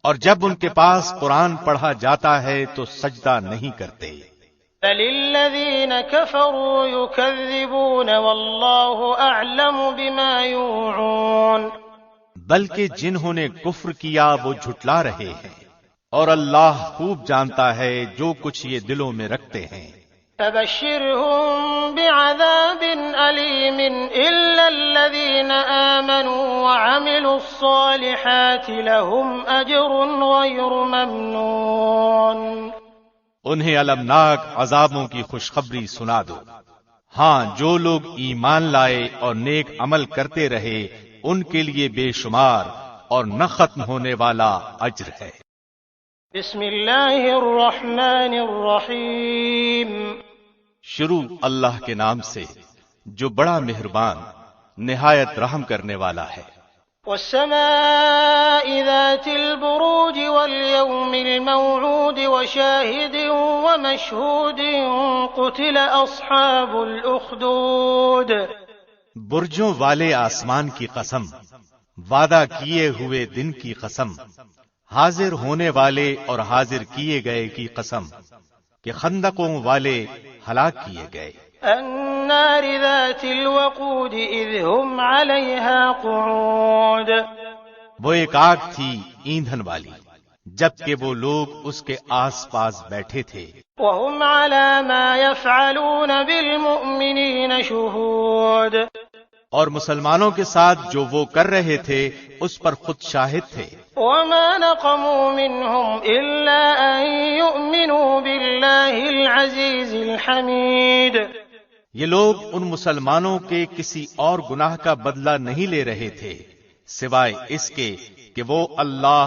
اور جب ان کے پاس قرآن پڑھا جاتا ہے تو سجدہ نہیں کرتے. بل الذين كفروا يكذبون والله أعلم بما يوعون بلکہ جنہوں نے کفر کیا وہ جھٹلا رہے ہیں اور اللہ خوب جانتا ہے جو کچھ یہ دلوں میں رکھتے ہیں. فبشرهم بعذاب أليم إلا الذين آمنوا وعملوا الصالحات لهم أجر غير ممنون انہیں المناک عذابوں کی خوشخبری سنا دو. ہاں جو لوگ ایمان لائے اور نیک عمل کرتے رہے ان کے لیے بے شمار اور نہ ختم ہونے والا اجر ہے. بسم اللہ الرحمن الرحیم شروع اللہ کے نام سے جو بڑا مہربان نہایت رحم کرنے والا ہے. والسماء ذات البروج واليوم الموعود وشاهد ومشهود قتل أصحاب الأخدود برجوں والے آسمان کی قسم، وعدہ کیے ہوئے دن کی قسم، حاضر ہونے والے اور حاضر کیے گئے کی قسم کہ خندقوں والے ہلاک کیے گئے. النار ذات الوقود إذ هم عليها قعود. وہ ایک آگ تھی ایندھن والی جبکہ وہ لوگ اس کے آس پاس بیٹھے تھے. وهم على ما يفعلون بالمؤمنين شهود. اور مسلمانوں کے ساتھ جو وہ کر رہے تھے اس پر خود شاہد تھے. وما نقموا منهم إلا أن يؤمنوا بالله العزيز الحميد. یہ لوگ ان مسلمانوں کے کسی اور گناہ کا بدلہ نہیں لے رہے تھے سوائے اس کے کہ وہ اللہ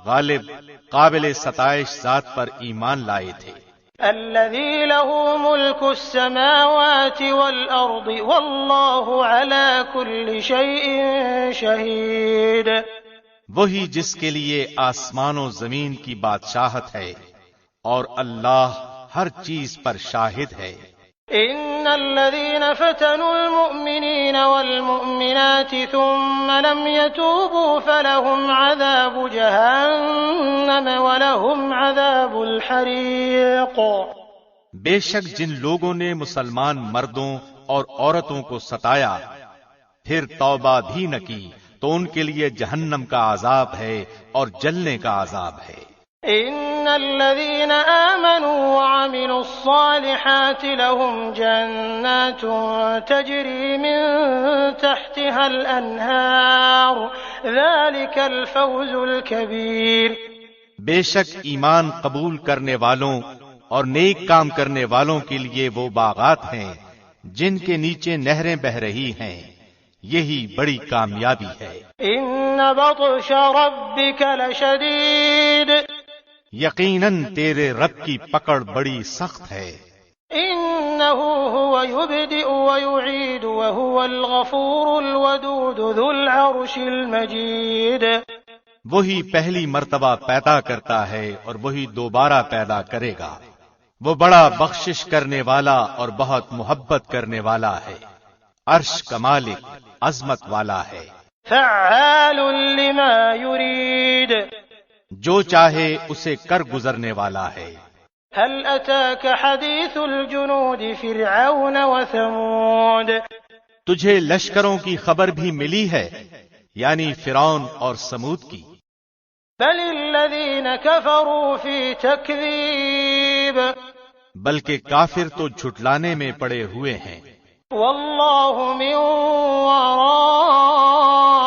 غالب قابل ستائش ذات پر ایمان لائے تھے. الذي له ملك السماوات والأرض والله على كل شيء شهيد. وہی جس کے لیے آسمان و زمین کی بادشاہت ہے اور اللہ ہر چیز پر شاہد ہے. إن الذين فتنوا المؤمنين والمؤمنات ثم لم يتوبوا فلهم عذاب جهنم ولهم عذاب الحريق. بے شک جن لوگوں نے مسلمان مردوں اور عورتوں کو ستایا پھر توبہ بھی نہ کی تو ان کے لیے جہنم کا عذاب ہے اور جلنے کا عذاب ہے. إن الذين آمنوا وعملوا الصالحات لهم جنات تجري من تحتها الأنهار ذلك الفوز الكبير. بے شک ایمان قبول کرنے والوں اور نیک کام کرنے والوں کے لیے وہ باغات ہیں جن کے نیچے نہریں بہہ رہی ہیں، یہی بڑی کامیابی ہے. إن بطش ربك لشديد. یقیناً تیرے رب کی پکڑ بڑی سخت ہے. إنه هو يبدئ ويعيد وهو الغفور الودود ذو العرش المجيد. وہی پہلی مرتبہ پیدا کرتا ہے اور وہی دوبارہ پیدا کرے گا. وہ بڑا بخشش کرنے والا اور بہت محبت کرنے والا ہے. عرش کا مالک عظمت والا ہے. فعال لما يريد. جو چاہے اسے کر گزرنے والا ہے. هل أتاك حديث الجنود فرعون وثمود. تجھے لشکروں کی خبر بھی ملی ہے یعنی فرعون اور سمود کی. بل الذين كفروا في تكذيب. بلکہ کافر تو جھٹلانے میں پڑے ہوئے ہیں. والله من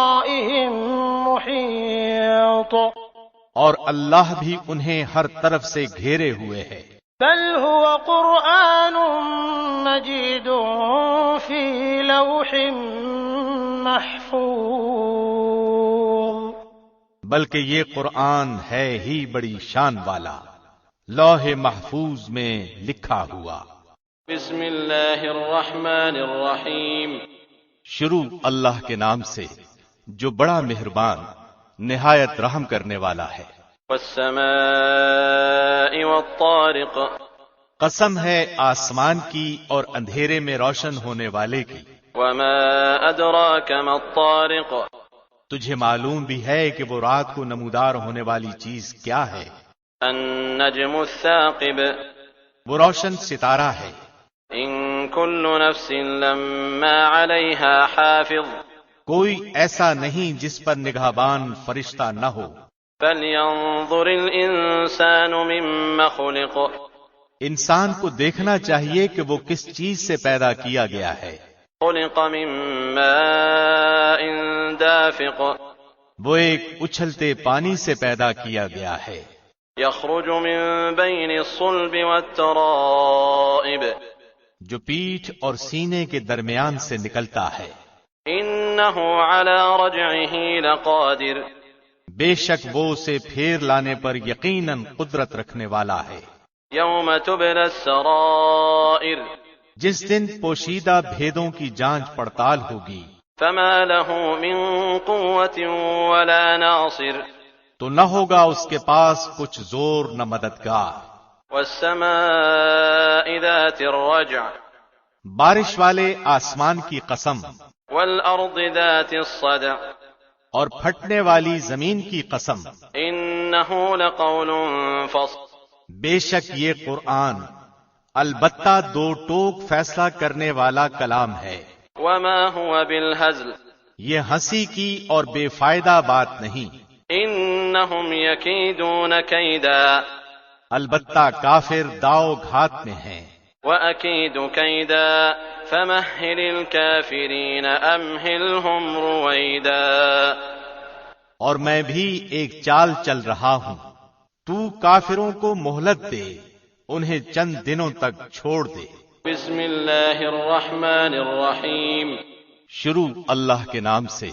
ورائهم محيط. اور اللہ بھی انہیں ہر طرف سے گھیرے ہوئے ہے. بل هو قرآن مجید في لوح محفوظ. بلکہ یہ قرآن ہے ہی بڑی شان والا لوح محفوظ میں لکھا ہوا. بسم اللہ الرحمن الرحیم. شروع اللہ کے نام سے جو بڑا مہربان نہایت رحم کرنے والا ہے. والسماء والطارق. قسم ہے آسمان کی اور اندھیرے میں روشن ہونے والے کی. وما ادراک ما الطارق. تجھے معلوم بھی ہے کہ وہ رات کو نمودار ہونے والی چیز کیا ہے. النجم الثاقب. وہ روشن ستارہ ہے. ان كل نفس لما عليها حافظ. کوئی ایسا نہیں جس پر نگہبان فرشتہ نہ ہو. فلينظر الانسان مما خلق. انسان کو دیکھنا چاہیے کہ وہ کس چیز سے پیدا کیا گیا ہے. خلق من ماء دافق. وہ ایک اچھلتے پانی سے پیدا کیا گیا ہے. يخرج من بين الصلب والترائب. جو پیٹھ اور سینے کے درمیان سے نکلتا ہے. انه على رجعه لقادر. بے شک وہ اسے پھیر لانے پر یقیناً قدرت رکھنے والا ہے. يوم تبلى السرائر. جس دن پوشیدہ بھیدوں کی جانچ پڑتال ہوگی. فما له من قوة ولا ناصر. تو نہ ہوگا اس کے پاس کچھ زور نہ مددگار. والسماء ذات الرجع. بارش والے آسمان کی قسم. والارض ذات الصدع. اور پھٹنے والی زمین کی قسم. انه لقول فصل. بے شک یہ قرآن البتہ دو ٹوک فیصلہ کرنے والا کلام ہے، وما هو بالهزل یہ ہنسی کی اور بے فائدہ بات نہیں، إنهم يكيدون كيدا البتہ کافر داؤ گھات میں ہیں، وأكيد كيدا فمهل الكافرين أمهلهم رويدا اور میں بھی ایک چال چل رہا ہوں، تو کافروں کو مہلت دے، انہیں چند دنوں تک چھوڑ دے۔ بسم اللہ الرحمن الرحیم شروع اللہ کے نام سے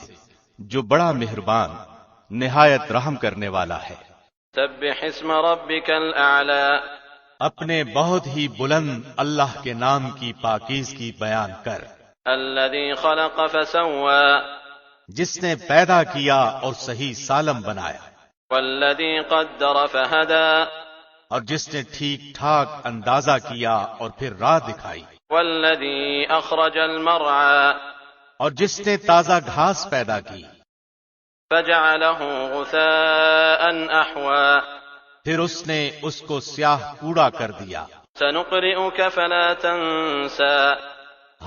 جو بڑا مہربان نہایت رحم کرنے والا ہے۔ سبح اسم ربک الاعلی اپنے بہت ہی بلند اللہ کے نام کی پاکیزگی بیان کر، الذی خلق فسوى جس نے پیدا کیا اور صحیح سالم بنایا، والذی قدر فہدى اور جس نے ٹھیک ٹھاک اندازہ کیا اور پھر راہ دکھائی، والذی اخرج المرعى اور جس نے تازہ گھاس پیدا کی، فجعله غثاء احوى پھر اس نے اس کو سیاہ کوڑا کر دیا۔ سنقرئک فلا تنسى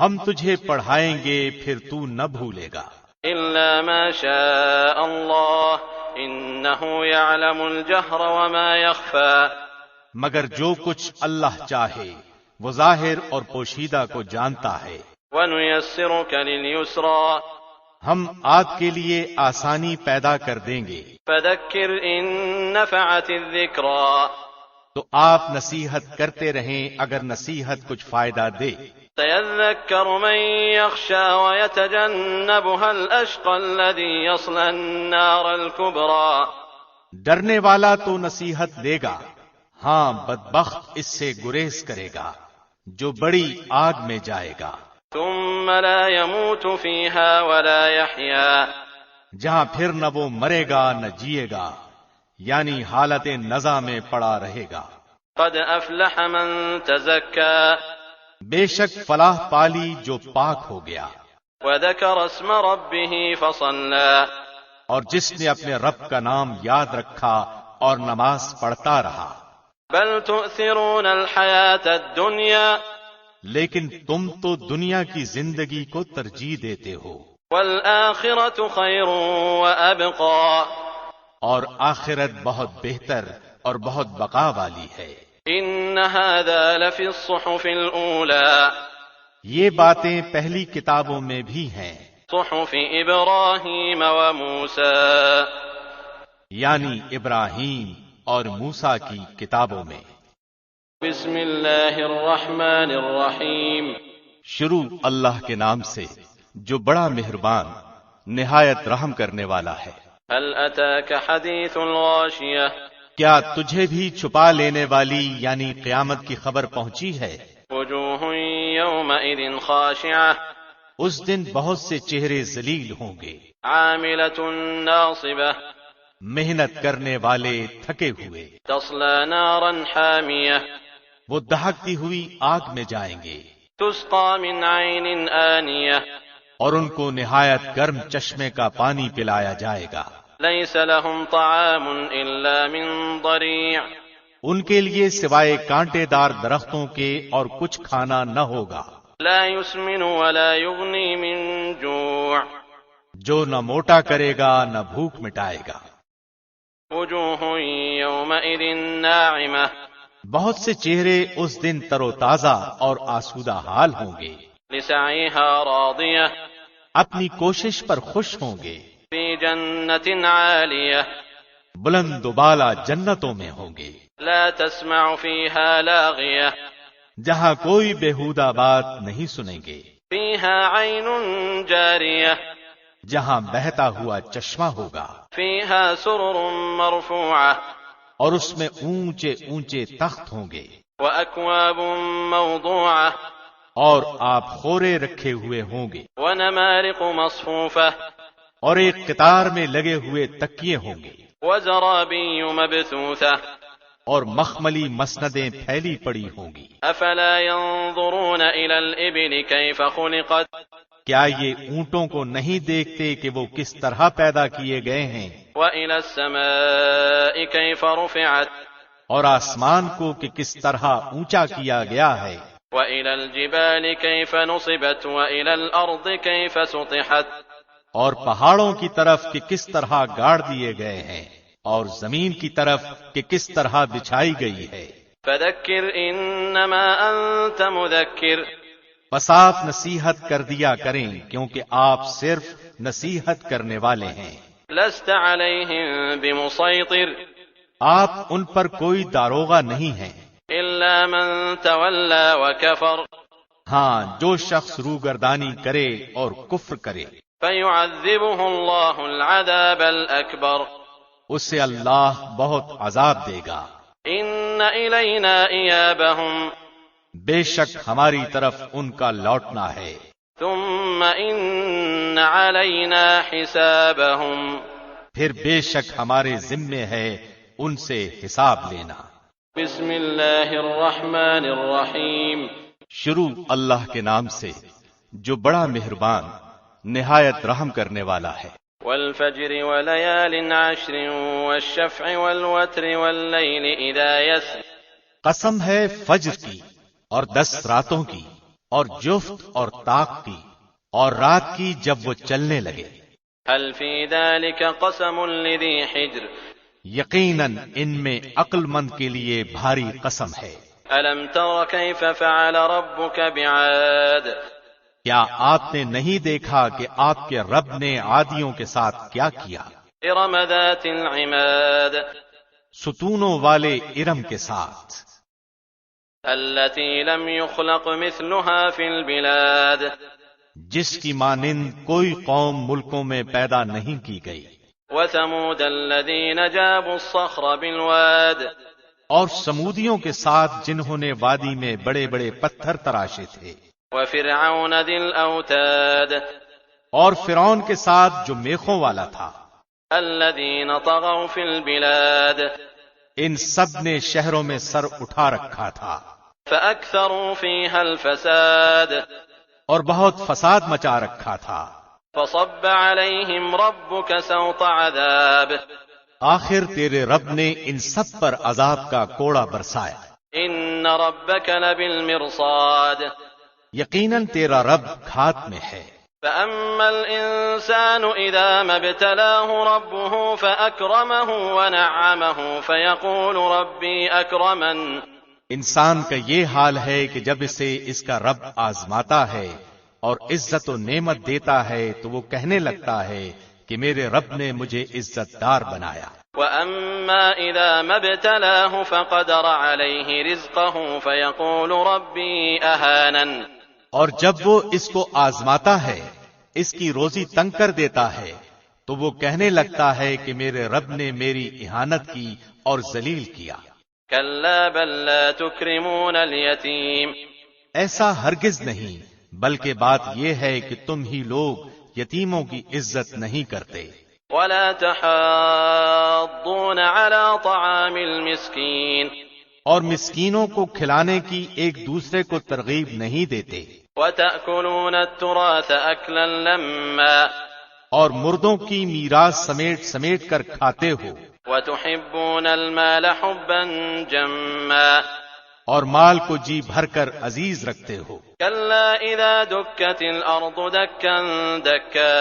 ہم تجھے پڑھائیں گے پھر تو نہ بھولے گا، الا ما شاء اللہ انه يعلم الجهر وما يخفى مگر جو کچھ اللہ چاہے وہ ظاہر اور پوشیدہ کو جانتا ہے۔ وَنُيَسِّرُكَ لِلْيُسْرَى ہم آپ کے لیے آسانی پیدا کر دیں گے، فَذَكِّرْ إِن نَّفَعَتِ الذِّكْرَى تو آپ نصیحت کرتے رہیں اگر نصیحت کچھ فائدہ دے۔ سَيَذَّكَّرُ مَن يَخْشَىٰ وَيَتَجَنَّبُهَا الْأَشْقَى الَّذِي يَصْلَى النَّارَ الْكُبْرَى ڈرنے والا تو نصیحت لے گا، ہاں بدبخت اس سے گریز کرے گا جو بڑی آگ میں جائے گا، ثُمَّ لَا يَمُوتُ فِيهَا وَلَا يَحْيَىٰ جہاں پھر نہ وہ مرے گا نہ جیے گا، یعنی حالت نزع میں پڑا رہے گا۔ قَدْ أَفْلَحَ مَن تَزَكَّىٰ بے شک فلاح پالی جو پاک ہو گیا، وَذَكَرَ اسْمَ رَبِّهِ فَصَلَّىٰ اور جس نے اپنے رب کا نام یاد رکھا اور نماز پڑھتا رہا۔ بل تؤثرون الحياة الدنيا لیکن تم تو دنیا کی زندگی کو ترجیح دیتے ہو، والآخرة خير وأبقى اور آخرت بہت بہتر اور بہت بقا والی ہے۔ إن هذا لفي الصحف الأولى یہ باتیں پہلی کتابوں میں بھی ہیں، صحف إبراهيم وموسى یعنی ابراہیم اور موسیٰ کی کتابوں میں۔ بسم اللہ الرحمن الرحیم شروع اللہ کے نام سے جو بڑا مہربان نہایت رحم کرنے والا ہے۔ هل أتاك حديث الغاشية کیا تجھے بھی چھپا لینے والی یعنی قیامت کی خبر پہنچی ہے؟ وجوه يومئذ خاشعة اس دن بہت سے چہرے ذلیل ہوں گے، عاملة ناصبة محنت کرنے والے تھکے ہوئے، تصلى نارا حامية وہ دہکتی ہوئی آگ میں جائیں گے، تسقى من عين آنية اور ان کو نہایت گرم چشمے کا پانی پلایا جائے گا۔ ليس لهم طعام إلا من ضريع ان کے لیے سوائے کانٹے دار درختوں کے اور کچھ کھانا نہ ہوگا، لا يسمن ولا يغني من جوع جو نہ موٹا کرے گا نہ بھوک مٹائے گا۔ وجوه يومئذ ناعمة بہت سے چہرے اس دن تر و تازہ اور آسودہ حال ہوں گے، لسعيها راضية اپنی کوشش پر خوش ہوں گے، في جنة عالية بلند و بالا جنتوں میں ہوں گے، لا تسمع فيها لاغية جہاں کوئی بےہودہ بات نہیں سنیں گے، فيها عين جارية جہاں بہتا ہوا چشمہ ہوگا، فيها سرر مرفوعة اور اس میں اونچے اونچے تخت ہوں گے، وأكواب موضوعة اور آپ خورے رکھے ہوئے ہوں گے، ونمارق مصفوفة اور ایک قطار میں لگے ہوئے تکیے ہوں گے، وزرابي مبثوثة اور مخملی مسندیں پھیلی پڑی ہوں گی۔ أفلا ينظرون إلى الإبل كيف خلقت کیا یہ اونٹوں کو نہیں دیکھتے کہ وہ کس طرح پیدا کیے گئے ہیں، وإلى السماء كيف رفعت اور آسمان کو کہ کس طرح اونچا کیا گیا ہے، وإلى الجبال كيف نصبت وإلى الأرض كيف سطحت اور پہاڑوں کی طرف کہ کس طرح گاڑ دیے گئے ہیں، اور زمین کی طرف کہ کس طرح بچھائی گئی ہے۔ فذكر إنما أنت مذكر بس آپ نصیحت کر دیا کریں کیونکہ آپ صرف نصیحت کرنے والے ہیں، لست عليهم بمسيطر آپ ان پر کوئی داروغہ نہیں ہیں، إلا من تولى وكفر ہاں جو شخص روگردانی کرے اور کفر کرے فيعذبه الله العذاب الأكبر اسے اللہ بہت عذاب دے گا۔ إن إلينا إيابهم بے شک ہماری طرف ان کا لوٹنا ہے، ثم إن علينا حسابهم پھر بے شک ہمارے ذمے ہے ان سے حساب لینا۔ بسم اللہ الرحمن الرحیم شروع اللہ کے نام سے جو بڑا مہربان نہایت رحم کرنے والا ہے۔ والفجر وليال عشر والشفع والوتر والليل إذا يسر قسم ہے فجر کی اور 10 راتوں کی اور جفت اور طاق کی اور رات کی جب وہ چلنے لگے۔ هل في ذلك قسم لذي حجر یقیناً ان میں عقل مند کے لیے بھاری قسم ہے۔ ألم تر كيف فعل ربك بعاد کیا آپ نے نہیں دیکھا کہ آپ کے رب نے عادیوں کے ساتھ کیا کیا؟ إرم ذات العماد ستونوں والے ارم کے ساتھ، التي لم يخلق مثلها في البلاد جس کی مانند کوئی قوم ملکوں میں پیدا نہیں کی گئی۔ وثمود الذين جابوا الصخر بالواد اور سمودیوں کے ساتھ جنہوں نے وادی میں بڑے بڑے پتھر تراشے تھے، وفرعون ذي الأوتاد اور فرعون کے ساتھ جو میخوں والا تھا، الذين طغوا في البلاد ان سب نے شہروں میں سر اٹھا رکھا تھا فأكثروا فيها الفساد اور بہت فساد مچا رکھا تھا۔ فصب عليهم ربك سوط عذاب آخر تیرے رب نے ان سب پر عذاب کا کوڑا برسایا۔ إن ربك لبالمرصاد یقیناً تیرا رب گھات میں ہے۔ فأما الإنسان إذا ما ابتلاه ربه فأكرمه ونعمه فيقول ربي أكرمن انسان کا یہ حال ہے کہ جب اسے اس کا رب آزماتا ہے اور عزت و نعمت دیتا ہے تو وہ کہنے لگتا ہے کہ میرے رب نے مجھے عزت دار بنایا۔ وأما إذا ما ابتلاه فقدر عليه رزقه فيقول ربي أهانن اور جب وہ اس کو آزماتا ہے، اس کی روزی تنگ کر دیتا ہے، تو وہ کہنے لگتا ہے کہ میرے رب نے میری اہانت کی اور ذلیل کیا۔ كلا بل لا تكرمون اليتيم ایسا ہرگز نہیں، بلکہ بات یہ ہے کہ تم ہی لوگ یتیموں کی عزت نہیں کرتے، ولا تحاضون على طعام المسكين اور مسکینوں کو کھلانے کی ایک دوسرے کو ترغیب نہیں دیتے، وتأكلون التراث أكلا لما اور مردوں کی میراث سمیٹ سمیٹ کر کھاتے ہو، وتحبون المال حبا جما اور مال کو جی بھر کر عزیز رکھتے ہو۔ كلا إذا دكت الأرض دكا دكا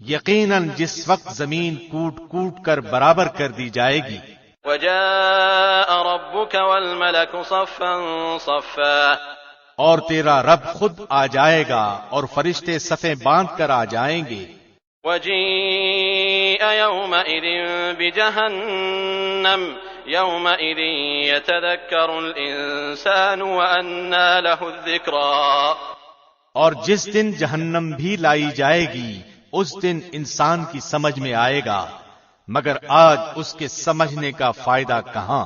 یقیناً جس وقت زمین کوٹ کوٹ کر برابر کر دی جائے گی، وجاء ربك والملك صفا صفا اور تیرا رب خود آ جائے گا اور فرشتے صفیں باندھ کر آ جائیں گے، وجيء يومئذ بجهنم يومئذ يتذكر الإنسان وأنى له الذكرى اور جس دن جہنم بھی لائی جائے گی اس دن انسان کی سمجھ میں آئے گا، مگر آج اس کے سمجھنے کا فائدہ کہاں۔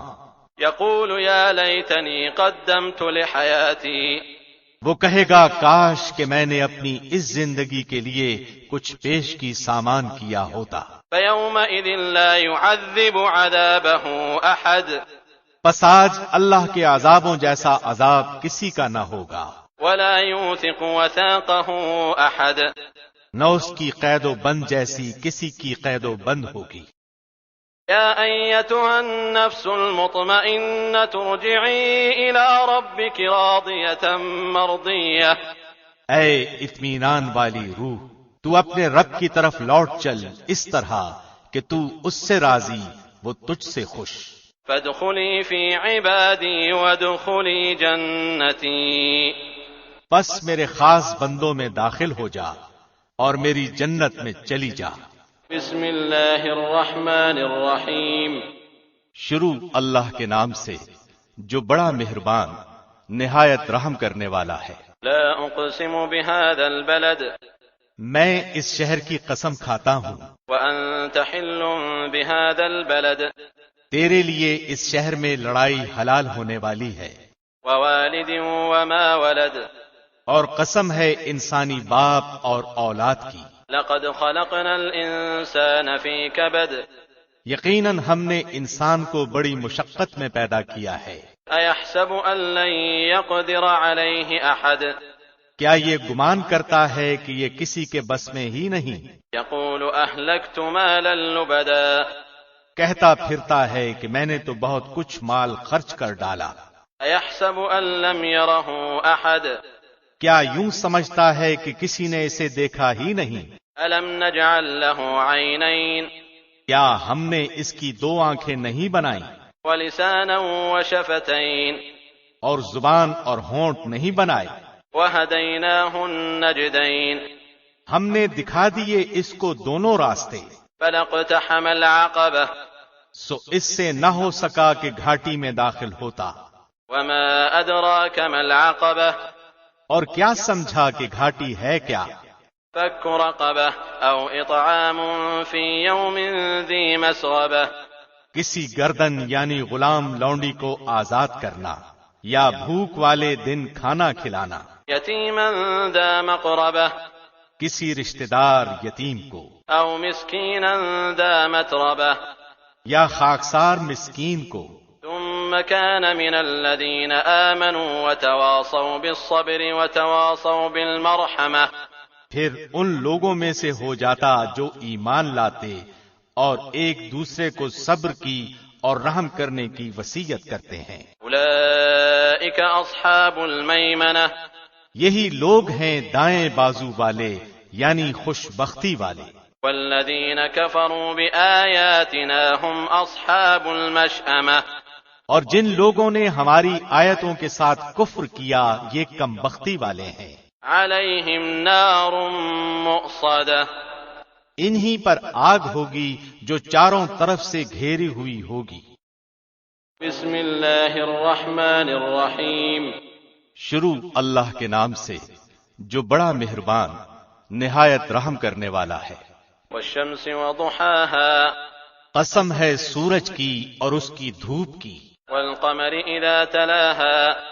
يقول يا ليتني قدمت لحياتي وہ کہے گا کاش کہ میں نے اپنی اس زندگی کے لیے کچھ پیش کی سامان کیا ہوتا۔ فيومئذ لا يعذب عذابه أحد پس آج اللہ کے عذابوں جیسا عذاب کسی کا نہ ہوگا، ولا يوثق وثاقه أحد نہ اس کی قید و بند جیسی کسی کی قید و بند ہوگی۔ يا أيتها النفس المطمئنة ارجعي إلى ربك راضية مرضية. اے اطمینان والی روح، تو اپنے رب کی طرف لوٹ چل اس طرح کہ تو اس سے راضی، وہ تجھ سے خوش. فادخلي في عبادي وادخلي جنتي. پس میرے خاص بندوں میں داخل ہو جا اور میری جنت میں چلی جا. بسم اللہ الرحمن الرحیم. شروع اللہ کے نام سے جو بڑا مہربان نہایت رحم کرنے والا ہے. لا اقسم بهذا البلد. میں اس شہر کی قسم کھاتا ہوں. وانت حل بهذا البلد. تیرے لیے اس شہر میں لڑائی حلال ہونے والی ہے. ووالد وما ولد. اور قسم ہے انسانی باپ اور اولاد کی. لقد خلقنا الانسان في كبد. یقیناً ہم نے انسان کو بڑی مشقت میں پیدا کیا ہے. ایحسب ان لن يقدر عليه احد. کیا یہ گمان کرتا ہے کہ یہ کسی کے بس میں ہی نہیں؟ يقول اهلكت مالا لبدا. کہتا پھرتا ہے کہ میں نے تو بہت کچھ مال خرچ کر ڈالا. ایحسب ان لم يره احد. کیا یوں سمجھتا ہے کہ کسی نے اسے دیکھا ہی نہیں؟ الم نجعل له عینین. کیا ہم نے اس کی 2 آنکھیں نہیں بنائیں؟ ولسانا وشفتین. اور زبان اور ہونٹ نہیں بنائے؟ وہدیناہ النجدین. ہم نے دکھا دیے اس کو دونوں راستے. فلاقتحم العقبہ. سو اس سے نہ ہو سکا کہ گھاٹی میں داخل ہوتا. وما ادراک ما العقبہ. اور کیا سمجھا کہ گھاٹی ہے کیا؟ فک رقبہ او اطعام فی یوم ذی مسغبہ. کسی گردن یعنی غلام لونڈی کو آزاد کرنا یا بھوک والے دن کھانا کھلانا. یتیما ذا مقربہ. کسی رشتہ دار یتیم کو. او مسکینا ذا متربہ. یا خاکسار مسکین کو. ثم كان من الذين آمنوا وتواصوا بالصبر وتواصوا بالمرحمة. پھر ان لوگوں میں سے ہو جاتا جو ایمان لاتے اور ایک دوسرے کو صبر کی اور رحم کرنے کی وصیت کرتے ہیں. اولئک اصحاب المیمنہ. یہی لوگ ہیں دائیں بازو والے یعنی خوش بختی والے. والذین کفروا بآیاتنا هم اصحاب المشأمہ. اور جن لوگوں نے ہماری آیتوں کے ساتھ کفر کیا یہ کم بختی والے ہیں. علیہم نار مؤصدہ. انہی پر آگ ہوگی جو چاروں طرف سے گھیری ہوئی ہوگی. بسم اللہ الرحمن الرحیم. شروع اللہ کے نام سے جو بڑا مہربان نہایت رحم کرنے والا ہے. والشمس وضحاها. قسم ہے سورج کی اور اس کی دھوپ کی. والقمر اذا تلاها.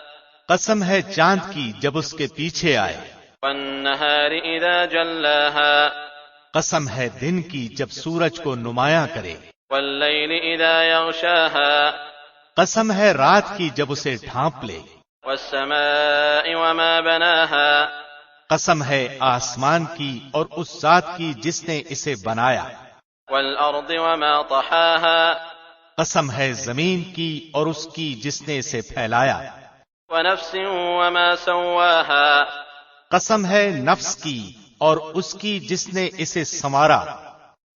قسم ہے چاند کی جب اس کے پیچھے آئے. والنهار اذا جلاها. قسم ہے دن کی جب سورج کو نمایاں کرے. واللیل اذا یغشاها. قسم ہے رات کی جب اسے ڈھانپ لے. والسماء وما بناها. قسم ہے آسمان کی اور اس ذات کی جس نے اسے بنایا. والارض وما طحاها. قسم ہے زمین کی اور اس کی جس نے اسے پھیلایا. ونفس وما سواها. قسم ہے نفس کی اور اس کی جس نے اسے سنوارا.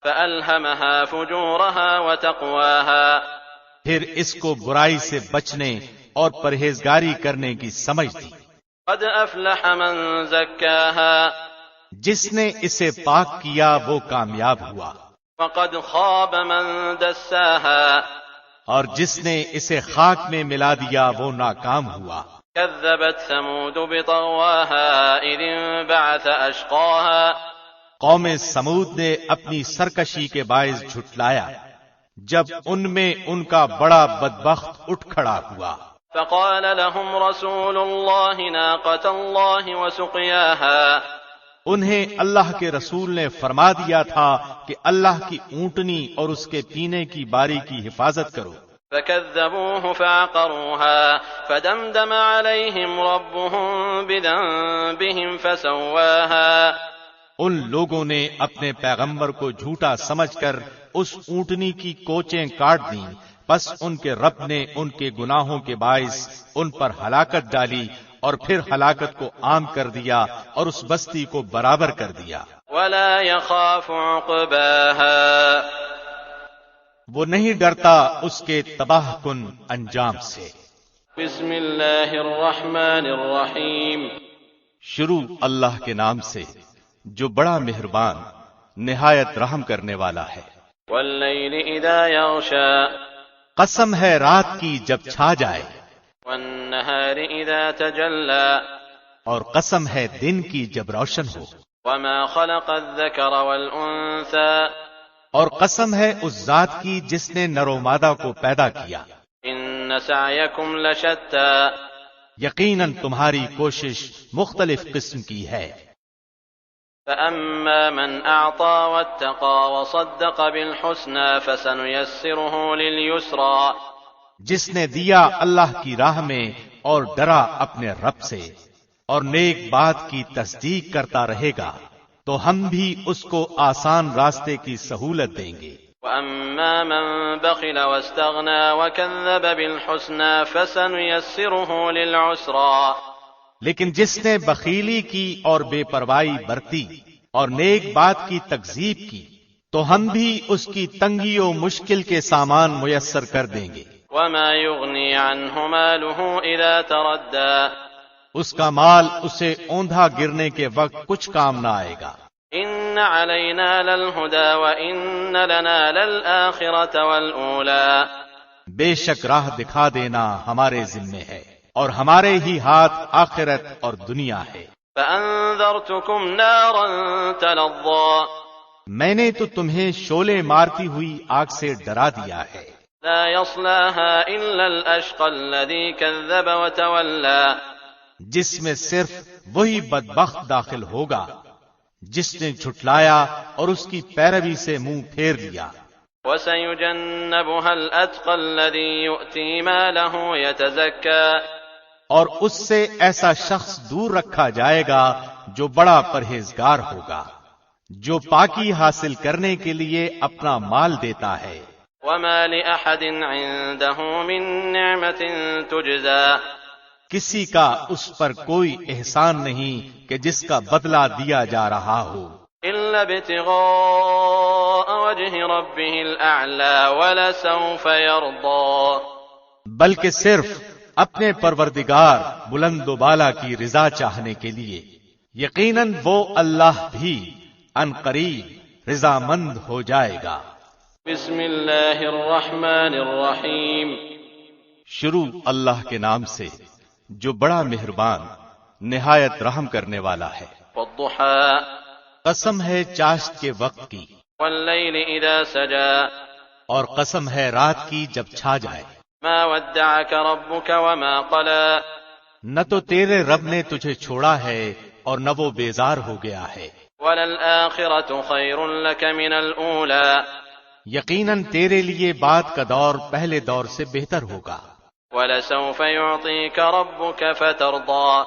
فألهمها فجورها وتقواها. پھر اس کو برائی سے بچنے اور پرہیزگاری کرنے کی سمجھ دی. قد افلح من زکاها. جس نے اسے پاک کیا وہ کامیاب ہوا. وقد خاب من دساها. اور جس نے اسے خاک میں ملا دیا وہ ناکام ہوا. كذبت ثمود بطغواها اذ انبعث اشقاها. قوم سمود نے اپنی سرکشی کے باعث جھٹلایا جب ان میں ان کا بڑا بدبخت اٹھ کھڑا ہوا. فقال لهم رسول الله ناقة الله وسقياها. انہیں اللہ کے رسول نے فرما دیا تھا کہ اللہ کی اونٹنی اور اس کے پینے کی باری کی حفاظت کرو. فكذبوه فعقروها فدمدم عليهم ربهم بذنبهم فسواها. ان لوگوں نے اپنے پیغمبر کو جھوٹا سمجھ کر اس اونٹنی کی کوچیں کاٹ دیں، بس ان کے رب نے ان کے گناہوں کے باعث ان پر ہلاکت ڈالی اور پھر ہلاکت کو عام کر دیا اور اس بستی کو برابر کر دیا۔ ولا يخاف عقباها، وہ نہیں ڈرتا اس کے تباہ کن انجام سے۔ بسم اللہ الرحمن الرحیم، شروع اللہ کے نام سے جو بڑا مہربان نہایت رحم کرنے والا ہے۔ واللیل اذا یغشا، قسم ہے رات کی جب چھا جائے، والنہار اذا تجلی، اور قسم ہے دن کی جب روشن ہو، وما خلق الذکر والانثى، اور قسم ہے اس ذات کی جس نے نر و مادہ کو پیدا کیا۔ ان سعیکم لشتی، یقیناً تمہاری کوشش مختلف قسم کی ہے۔ فأما من أعطى واتقى وصدق بالحسنى فسنيسره لليسرى، جس نے دیا اللہ کی راہ میں اور ڈرا اپنے رب سے اور نیک بات کی تصدیق کرتا رہے گا تو ہم بھی اس کو آسان راستے کی سہولت دیں گے۔ وأما من بخل واستغنى وكذب بالحسنى فسنيسره للعسرى، لیکن جس نے بخیلی کی اور بے پرواہی برتی اور نیک بات کی تکذیب کی تو ہم بھی اس کی تنگی و مشکل کے سامان میسر کر دیں گے۔ وما يغني عنه ماله إذا تردى، اس کا مال اسے اوندھا گرنے کے وقت کچھ کام نہ آئے گا۔ إن علينا للهدى وإن لنا للآخرة والأولى، بے شک راہ دکھا دینا ہمارے ذمے ہے اور ہمارے ہی ہاتھ آخرت اور دنیا ہے۔ فأنذرتكم نارا تلظى، میں نے تو تمہیں شعلے مارتی ہوئی آگ سے ڈرا دیا ہے۔ لا يصلاها إلا الأشقى الذي كذب وتولى، جس میں صرف وہی بدبخت داخل ہوگا جس نے جھٹلایا اور اس کی پیروی سے منہ پھیر لیا۔ وسيجنبها الأتقى الذي يؤتي ماله يتزكى، اور اس سے ایسا شخص دور رکھا جائے گا جو بڑا پرہیزگار ہوگا، جو پاکی حاصل کرنے کے لیے اپنا مال دیتا ہے۔ وما لأحد عنده من نعمة تجزى، کسی کا اس پر کوئی احسان نہیں کہ جس کا بدلہ دیا جا رہا ہو، إلا ابتغاء وجه ربه الأعلى ولسوف يرضى، بلکہ صرف اپنے پروردگار بلند و بالا کی رضا چاہنے کے لیے۔ یقیناً وہ اللہ بھی عنقریب رضامند ہو جائے گا۔ بسم اللہ الرحمن الرحیم، شروع اللہ کے نام سے جو بڑا مہربان نہایت رحم کرنے والا ہے۔ والضحى، قسم ہے چاشت کے وقت کی، واللیل اذا سجى، اور قسم ہے رات کی جب چھا جائے۔ ما ودعك ربك وما قلى، نہ تو تیرے رب نے تجھے چھوڑا ہے اور نہ وہ بیزار ہو گیا ہے۔ وللآخرة خير لك من الأولى، یقیناً تیرے لیے بعد کا دور پہلے دور سے بہتر ہوگا۔ ولسوف يعطيك ربك فترضى،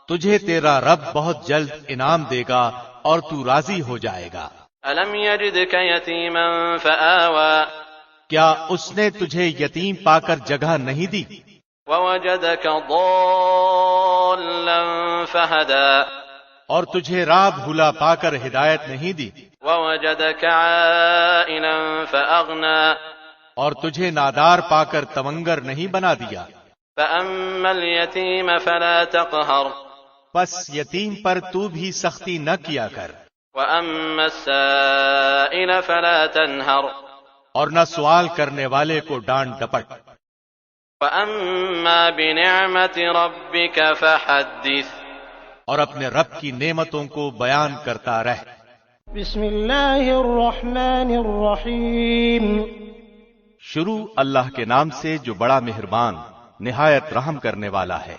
تجھے تیرا رب بہت جلد انعام دے گا اور تو راضی ہو جائے گا۔ ألم يجدك يتيما فآوى، کیا اس نے تجھے یتیم پا کر جگہ نہیں دی؟ ووجدك ضالا فهدى، اور تجھے راہ بھولا پا کر ہدایت نہیں دی؟ ووجدك عائلا فأغنى، اور تجھے نادار پا کر تونگر نہیں بنا دیا؟ فأما اليتيم فلا تقهر، پس یتیم پر تو بھی سختی نہ کیا کر، وأما السائل فلا تنهر، اور نہ سوال کرنے والے کو ڈانٹ ڈپٹ۔ وأما بنعمة ربك فحدث، اور اپنے رب کی نعمتوں کو بیان کرتا رہ۔ بسم اللہ الرحمن الرحیم، شروع اللہ کے نام سے جو بڑا مہربان نہایت رحم کرنے والا ہے۔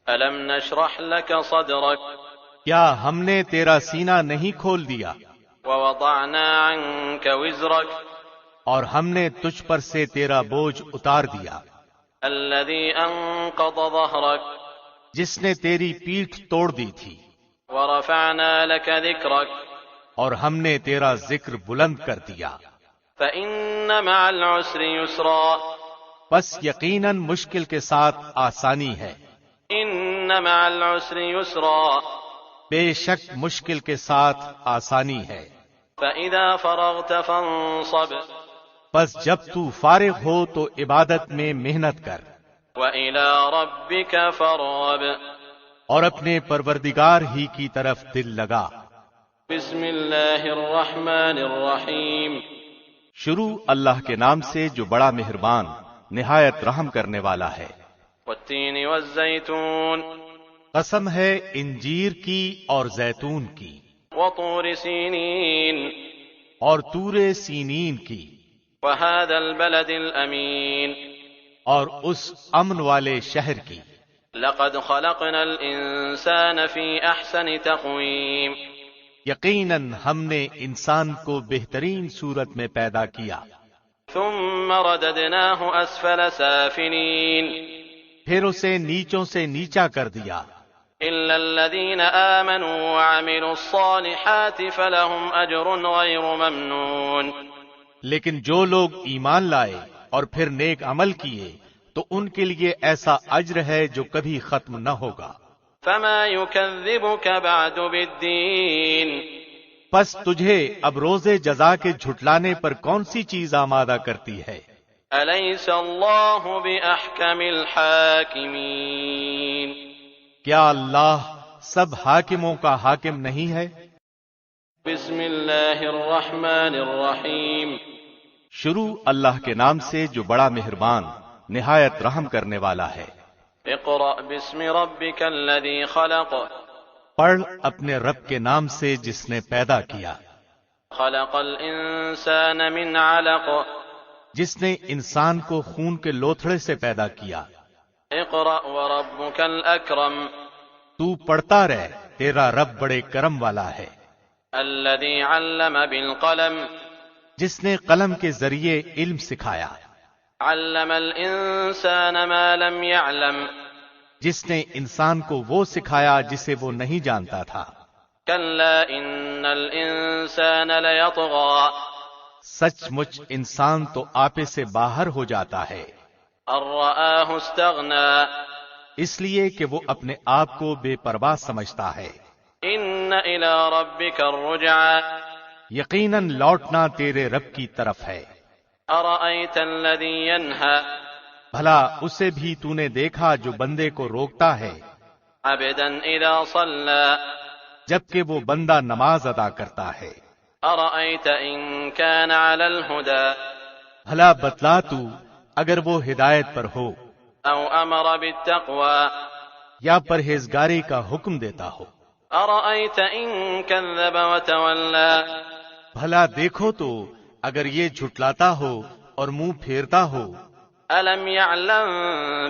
ألم نشرح لك صدرك، کیا ہم نے تیرا سینہ نہیں کھول دیا؟ ووضعنا عنك وزرك، اور ہم نے تجھ پر سے تیرا بوجھ اتار دیا، الذي أنقض ظهرك، جس نے تیری پیٹھ توڑ دی تھی، ورفعنا لك ذكرك، اور ہم نے تیرا ذکر بلند کر دیا۔ فإن مع العسر يسرا پس یقیناً مشکل کے ساتھ آسانی ہے۔ إن مع العسر يسرا بے شک مشکل کے ساتھ آسانی ہے۔ فإذا فرغت فانصب پس جب تو فارغ ہو تو عبادت میں محنت کر، وإلى ربك فارغب اور اپنے پروردگار ہی کی طرف دل لگا۔ بسم اللہ الرحمن الرحیم شروع اللہ کے نام سے جو بڑا مہربان نہایت رحم کرنے والا ہے۔ والتین والزیتون قسم ہے انجیر کی اور زیتون کی، وطور سینین اور طور سینین کی، وهذا البلد الامین اور اس امن والے شہر کی۔ لقد خلقنا الانسان فی احسن تقویم یقیناً ہم نے انسان کو بہترین صورت میں پیدا کیا، ثم رددناه اسفل سافلین پھر اسے نیچوں سے نیچا کر دیا، الا الذین آمنوا وعملوا الصالحات فلهم اجر غیر ممنون لیکن جو لوگ ایمان لائے اور پھر نیک عمل کیے تو ان کے لیے ایسا اجر ہے جو کبھی ختم نہ ہوگا۔ فما يكذبك بعد بالدین پس تجھے اب روز جزا کے جھٹلانے پر کون سی چیز آمادہ کرتی ہے؟ الیس اللہ باحکم الحاکمین کیا اللہ سب حاکموں کا حاکم نہیں ہے؟ بسم اللہ الرحمن الرحیم شروع اللہ کے نام سے جو بڑا مہربان نہایت رحم کرنے والا ہے۔ اقرأ باسم ربک الذی خلق پڑھ اپنے رب کے نام سے جس نے پیدا کیا، خلق الانسان من علق جس نے انسان کو خون کے لوتھڑے سے پیدا کیا۔ اقرأ وربک الاکرم تو پڑھتا رہ، تیرا رب بڑے کرم والا ہے۔ الذی علم بالقلم جس نے قلم کے ذریعے علم سکھایا، علم الانسان ما لم يعلم جس نے انسان کو وہ سکھایا جسے وہ نہیں جانتا تھا۔ کلا ان الانسان لیطغى سچ مچ انسان تو آپے سے باہر ہو جاتا ہے، ان رآہ استغنى اس لیے کہ وہ اپنے آپ کو بے پرواہ سمجھتا ہے۔ ان الى ربک الرجعى یقیناً لوٹنا تیرے رب کی طرف ہے۔ ارأیت الذی ینہی بھلا اسے بھی تو نے دیکھا جو بندے کو روکتا ہے عبدا اذا صلی جبکہ وہ بندہ نماز ادا کرتا ہے۔ ارأیت ان کان علی الہدی بھلا بتلا تو اگر وہ ہدایت پر ہو او امر بالتقوی یا پرہیزگاری کا حکم دیتا ہو۔ ارأیت ان کذب وتولی بھلا دیکھو تو اگر یہ جھٹلاتا ہو اور منہ پھیرتا ہو۔ الم یعلم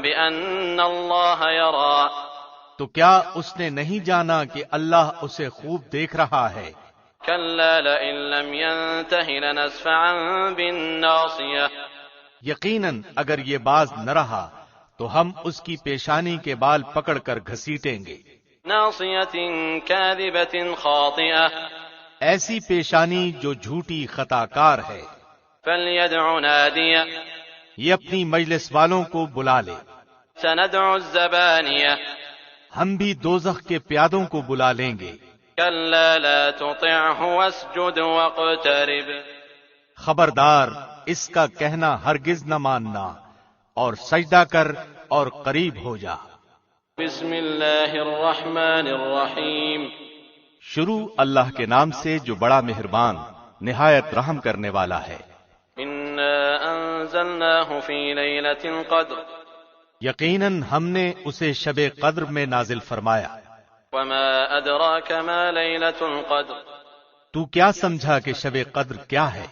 بان اللہ یری تو کیا اس نے نہیں جانا کہ اللہ اسے خوب دیکھ رہا ہے؟ کلا لئن لم ینتہ لنسفعا بالناصیہ یقیناً اگر یہ باز نہ رہا تو ہم اس کی پیشانی کے بال پکڑ کر گھسیٹیں گے۔ ناصیۃ کاذبۃ خاطئہ ایسی پیشانی جو جھوٹی خطا کار ہے۔ فلیدع نادیہ یہ اپنی مجلس والوں کو بلا لے۔ سندع الزبانیہ ہم بھی دوزخ کے پیادوں کو بلا لیں گے۔ کلا لا تطعہ واسجد واقترب خبردار اس کا کہنا ہرگز نہ ماننا، اور سجدہ کر اور قریب ہو جا۔ بسم اللہ الرحمن الرحیم شروع اللہ کے نام سے جو بڑا مہربان نہایت رحم کرنے والا ہے۔ انا انزلناہ فی لیلۃ القدر یقیناً ہم نے اسے شب قدر میں نازل فرمایا۔ وما ادراک ما لیلۃ القدر تو کیا سمجھا کہ شب قدر کیا ہے؟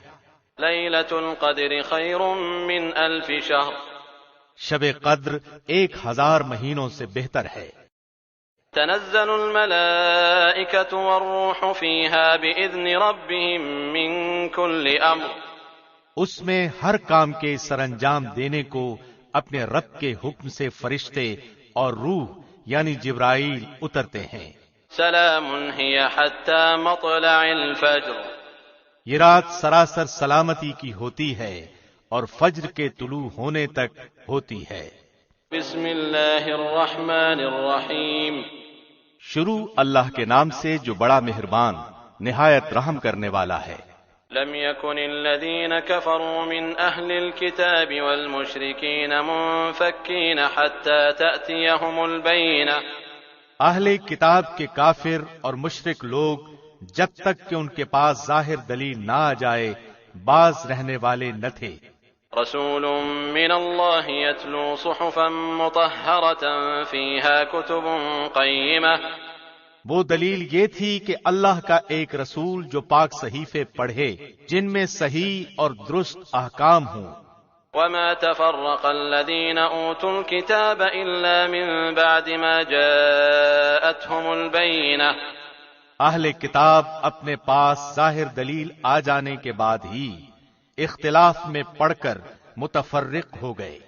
لیلۃ القدر خیر من الف شہر شب قدر 1000 مہینوں سے بہتر ہے۔ تنزل الملائکۃ والروح فیہا بإذن ربہم من کل امر اس میں ہر کام کے سرانجام دینے کو اپنے رب کے حکم سے فرشتے اور روح یعنی جبرائیل اترتے ہیں۔ سلام هي حتى مطلع الفجر. یہ رات سراسر سلامتی کی ہوتی ہے اور فجر کے طلوع ہونے تک ہوتی ہے. بسم اللہ الرحمن الرحیم. شروع اللہ کے نام سے جو بڑا مہربان نہایت رحم کرنے والا ہے. لم يكن الذين كفروا من أهل الكتاب والمشركين منفكين حتى تأتيهم البينة. اہل کتاب کے کافر اور مشرک لوگ جب تک کہ ان کے پاس ظاہر دلیل نہ آ جائے باز رہنے والے نہ تھے. رسول من اللہ يتلو صحفا مطہرة فيها كتب قیمة. وہ دلیل یہ تھی کہ اللہ کا ایک رسول جو پاک صحیفے پڑھے جن میں صحیح اور درست احکام ہوں. وما تفرق الذين اوتوا الكتاب الا من بعد ما جاءتهم البينة. اہل کتاب اپنے پاس ظاہر دلیل آ جانے کے بعد ہی اختلاف میں پڑھ کر متفرق ہو گئے.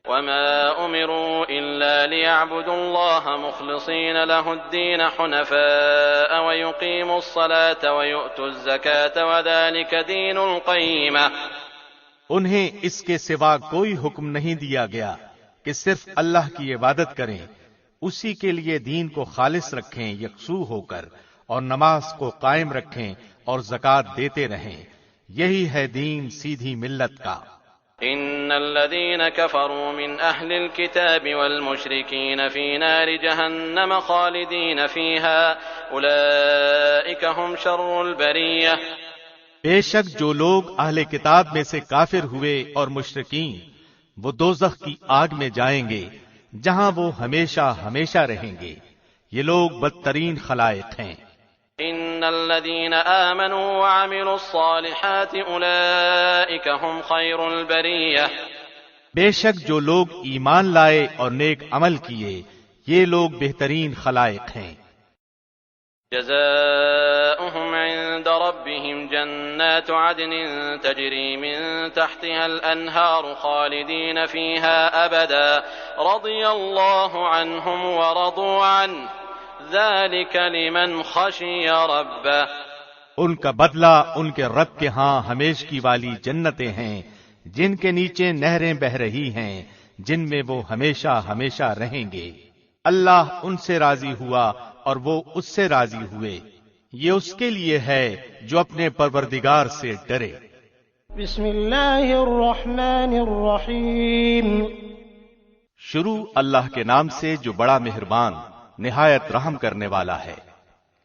وما امروا الا ليعبدوا الله مخلصين له الدين حنفاء ويقيموا الصلاة ويؤتوا الزكاة وذلك دين القيمة. انہیں اس کے سوا کوئی حکم نہیں دیا گیا کہ صرف اللہ کی عبادت کریں، اسی کے لیے دین کو خالص رکھیں یکسو ہو کر، اور نماز کو قائم رکھیں اور زکوٰۃ دیتے رہیں. یہی ہے دین سیدھی ملت کا. ان الذين كفروا من اهل الكتاب والمشركين في نار جهنم خالدين فيها اولئك هم شر البرية. بے شک جو لوگ اہل کتاب میں سے کافر ہوئے اور مشرکین وہ دوزخ کی آگ میں جائیں گے جہاں وہ ہمیشہ ہمیشہ رہیں گے. یہ لوگ بدترین خلائق ہیں. ان الذين آمنوا وعملوا الصالحات اولئك هم خير البرية. بے شک جو لوگ ایمان لائے اور نیک عمل کیے یہ لوگ بہترین خلائق ہیں. جزاؤهم عند ربهم جنات عدن تجري من تحتها الأنهار خالدين فيها أبدا رضي الله عنهم ورضوا عنه ذلك لمن خشي ربه. ان کا بدلہ ان کے رب کے ہاں ہمیشگی والی جنتیں ہیں جن کے نیچے نہریں بہہ رہی ہیں جن میں وہ ہمیشہ ہمیشہ رہیں گے. اللہ ان سے راضی ہوا اور وہ اس سے راضی ہوئے. یہ اس کے لیے ہے جو اپنے پروردگار سے ڈرے. بسم اللہ الرحمن الرحیم. شروع اللہ کے نام سے جو بڑا مہربان نہایت رحم کرنے والا ہے.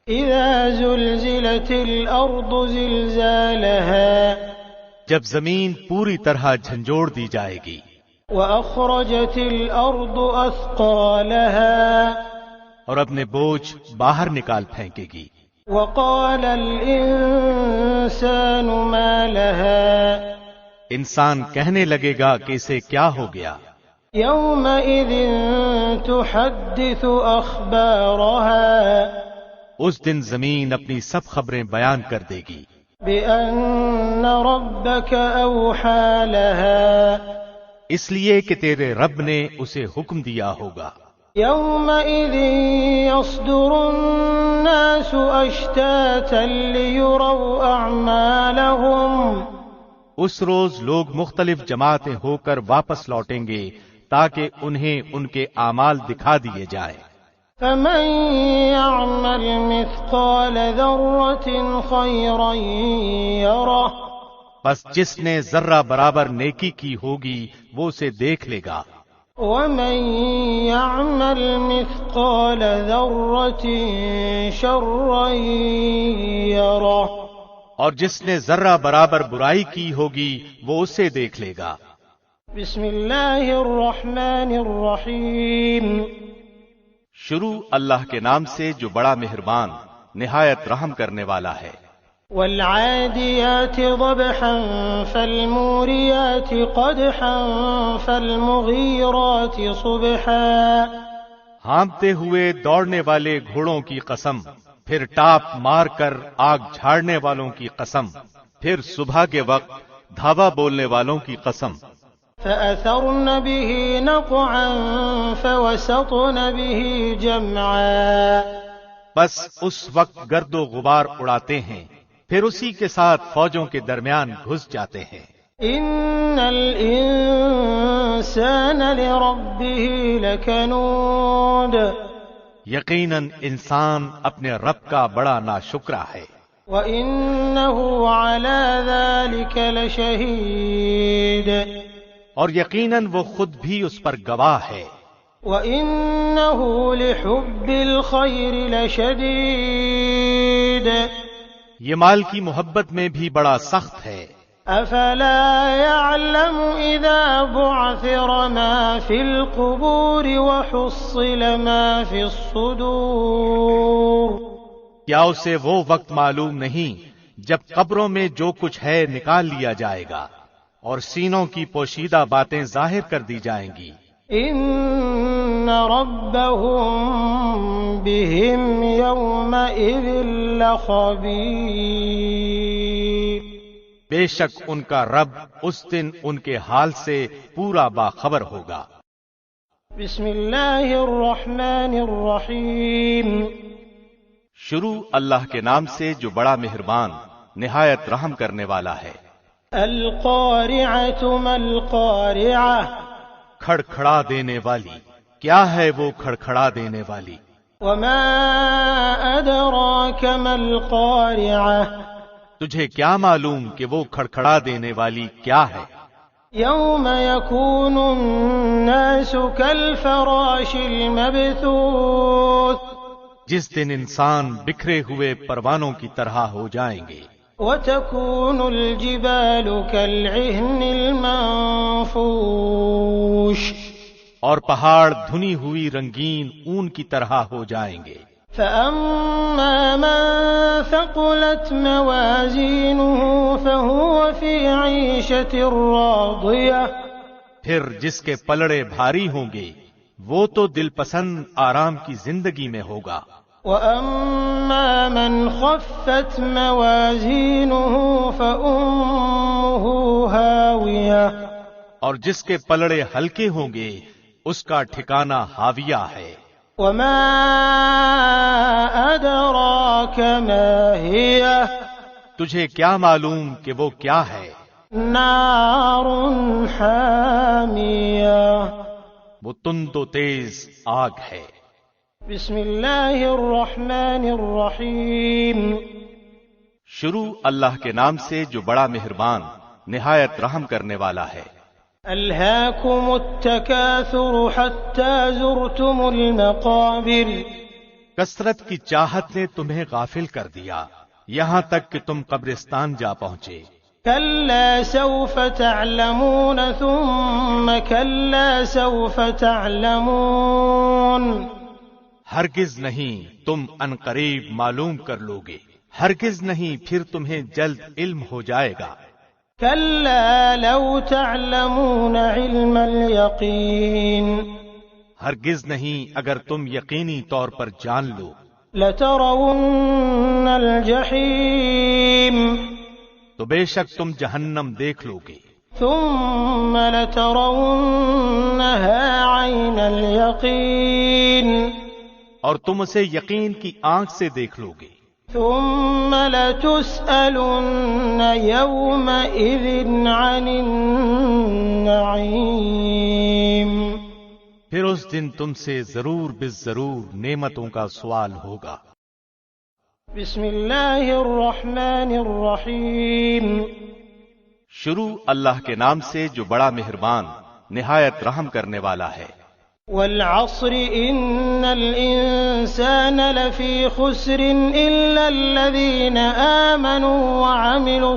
اذا زلزلت الارض زلزالها. جب زمین پوری طرح جھنجھوڑ دی جائے گی. واخرجت الارض اثقالها. اور اپنے بوجھ باہر نکال پھینکے گی. وقال الانسان ما لها. انسان کہنے لگے گا کہ اسے کیا ہو گیا. يومئذ تحدث اخبارها. اس دن زمین اپنی سب خبریں بیان کر دے گی. بأن ربك اوحى لها. اس لیے کہ تیرے رب نے اسے حکم دیا ہوگا. يومئذ يصدر الناس اشتاتا ليروا اعمالهم. اس روز لوگ مختلف جماعتیں ہو کر واپس لوٹیں گے تاکہ انہیں ان کے اعمال دکھا دیے جائیں. فمن يعمل مثقال ذرة خيرا يره. بس جس نے ذرہ برابر نیکی کی ہوگی وہ اسے دیکھ لے گا. ومن يعمل مثقال ذرة شرا يره. اور جس نے ذرہ برابر برائی کی ہوگی وہ اسے دیکھ لے گا. بسم اللہ الرحمن الرحیم. شروع اللہ کے نام سے جو بڑا مہربان نہایت رحم کرنے والا ہے. والعادیات ضبحا فالموریات قدحا فالمغیرات صبحا. ہانپتے ہوئے دوڑنے والے گھوڑوں کی قسم، پھر ٹاپ مار کر آگ جھاڑنے والوں کی قسم، پھر صبح کے وقت دھاوا بولنے والوں کی قسم. فأثرن به نقعا فوسطن به جمعا. بس اس وقت گرد و غبار اڑاتے ہیں، پھر اسی کے ساتھ فوجوں کے درمیان گھس جاتے ہیں۔ ان الانسان لربه لکنود، یقیناً انسان اپنے رب کا بڑا ناشکرا ہے، وانه على ذلك لشهید، اور یقیناً وہ خود بھی اس پر گواہ ہے، وانه لحب الخير لشدید، یہ مال کی محبت میں بھی بڑا سخت ہے۔ افلا يعلم اذا بعثر ما في القبور وحصل ما في الصدور، کیا اسے وہ وقت معلوم نہیں جب قبروں میں جو کچھ ہے نکال لیا جائے گا اور سینوں کی پوشیدہ باتیں ظاہر کر دی جائیں گی۔ ان ربهم بهم يومئذ لخبير، بے شک ان کا رب اس دن ان کے حال سے پورا باخبر ہوگا۔ بسم اللہ الرحمن الرحیم، شروع اللہ کے نام سے جو بڑا مہربان نہایت رحم کرنے والا ہے۔ القارعۃ ما القارعۃ، کھڑکھڑا دینے والی، کیا ہے وہ کھڑکھڑا دینے والی؟ وما ادراک ما القارعۃ، تجھے کیا معلوم کہ وہ کھڑکھڑا دینے والی کیا ہے؟ یوم یکون الناس کالفراش المبثوث، جس دن انسان بکھرے ہوئے پروانوں کی طرح ہو جائیں گے۔ وتكون الجبال كالعهن المنفوش، اور پہاڑ دھنی ہوئی رنگین اون کی طرح ہو جائیں گے۔ فأما من ثقلت موازينه فهو في عيشة راضية، پھر جس کے پلڑے بھاری ہوں گے وہ تو دل پسند آرام کی زندگی میں ہوگا۔ وأما من خفت موازينه فأمه هاوية، اور جس کے پلڑے ہلکے ہوں گے اس کا ٹھکانہ ہاویہ ہے۔ وما أدراك ما هي، تجھے کیا معلوم کہ وہ کیا ہے؟ نار حامیہ، وہ تند و تیز آگ ہے۔ بسم اللہ الرحمن الرحیم، شروع اللہ کے نام سے جو بڑا مہربان نہایت رحم کرنے والا ہے۔ الہاکم التکاثر حتی زرتم المقابر، کثرت کی چاہت نے تمہیں غافل کر دیا یہاں تک کہ تم قبرستان جا پہنچے۔ کلا سوف تعلمون ثم کلا سوف تعلمون، ہرگز نہیں، تم عنقریب معلوم کر لوگے، ہرگز نہیں، پھر تمہیں جلد علم ہو جائے گا۔ کلا لو تعلمون علم الیقین، ہرگز نہیں اگر تم یقینی طور پر جان لو۔ لترون الجحیم، تو بے شک تم جہنم دیکھ لوگے۔ ثم لترونها عین الیقین، اور تم اسے یقین کی آنکھ سے دیکھ لوگے۔ ثم لتسألن یومئذ عن النعیم، پھر اس دن تم سے ضرور بالضرور نعمتوں کا سوال ہوگا۔ بسم اللہ الرحمن الرحیم، شروع اللہ کے نام سے جو بڑا مہربان نہایت رحم کرنے والا ہے۔ والعصر ان الانسان لفی خسر الا الذین آمنوا وعملوا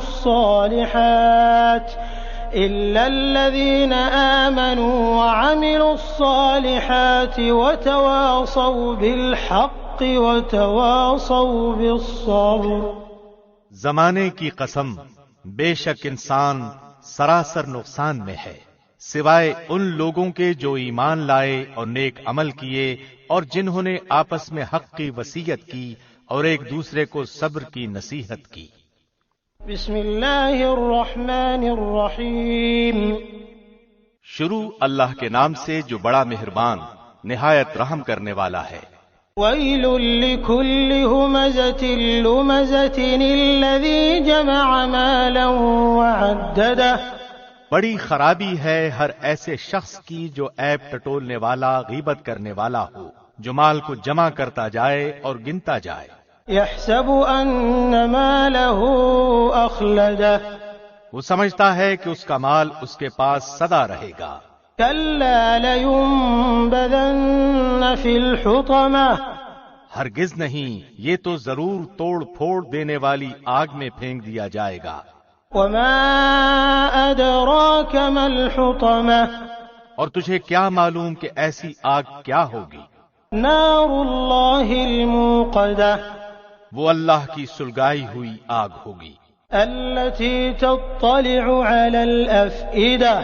الصالحات وتواصوا بالحق وتواصوا بالصبر، زمانے کی قسم، بے شک انسان سراسر نقصان میں ہے سوائے ان لوگوں کے جو ایمان لائے اور نیک عمل کیے اور جنہوں نے آپس میں حق کی وصیت کی اور ایک دوسرے کو صبر کی نصیحت کی۔ بسم اللہ الرحمن الرحیم، شروع اللہ کے نام سے جو بڑا مہربان نہایت رحم کرنے والا ہے۔ ويل لكل همزة لمزة الذي جمع مالا وعدده. بڑی خرابی ہے ہر ایسے شخص کی جو عیب ٹٹولنے والا، غیبت کرنے والا ہو، جو مال کو جمع کرتا جائے اور گنتا جائے. يحسب أن ماله أخلده. وہ سمجھتا ہے کہ اس کا مال اس کے پاس سدا رہے گا. كلا لينبذن في الحطمة. ہرگز نہیں، یہ تو ضرور توڑ پھوڑ دینے والی آگ میں پھینک دیا جائے گا. وما أدراك ما الحطمة. اور تجھے کیا معلوم کہ ایسی آگ کیا ہوگی؟ نار الله الموقدة. وہ اللہ کی سلگائی ہوئی آگ ہوگی. التي تطلع على الأفئدة.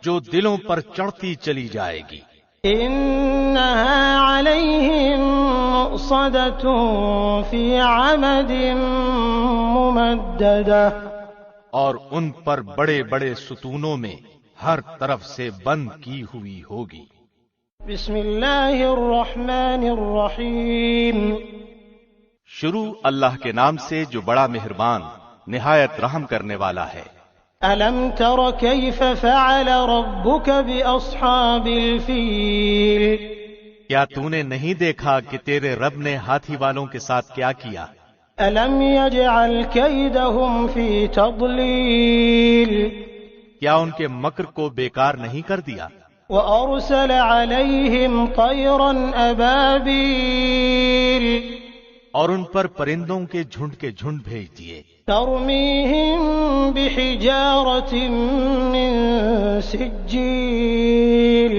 جو دلوں پر چڑھتی چلی جائے گی. إنها عليهم مؤصدة في عمد ممددة. اور ان پر بڑے بڑے ستونوں میں ہر طرف سے بند کی ہوئی ہوگی. بسم اللہ الرحمن الرحیم. شروع اللہ کے نام سے جو بڑا مہربان نہایت رحم کرنے والا ہے. ألم تر كيف فعل ربك بأصحاب الفيل. کیا تو نے نہیں دیکھا کہ تیرے رب نے ہاتھی والوں کے ساتھ کیا کیا؟ ألم يجعل كيدهم في تضليل. کیا ان کے مکر کو بیکار نہیں کر دیا؟ وأرسل عليهم طيرا أبابيل. اور ان پر پرندوں کے جھنڈ بھیج دیے. ترميهم بحجارة من سجيل.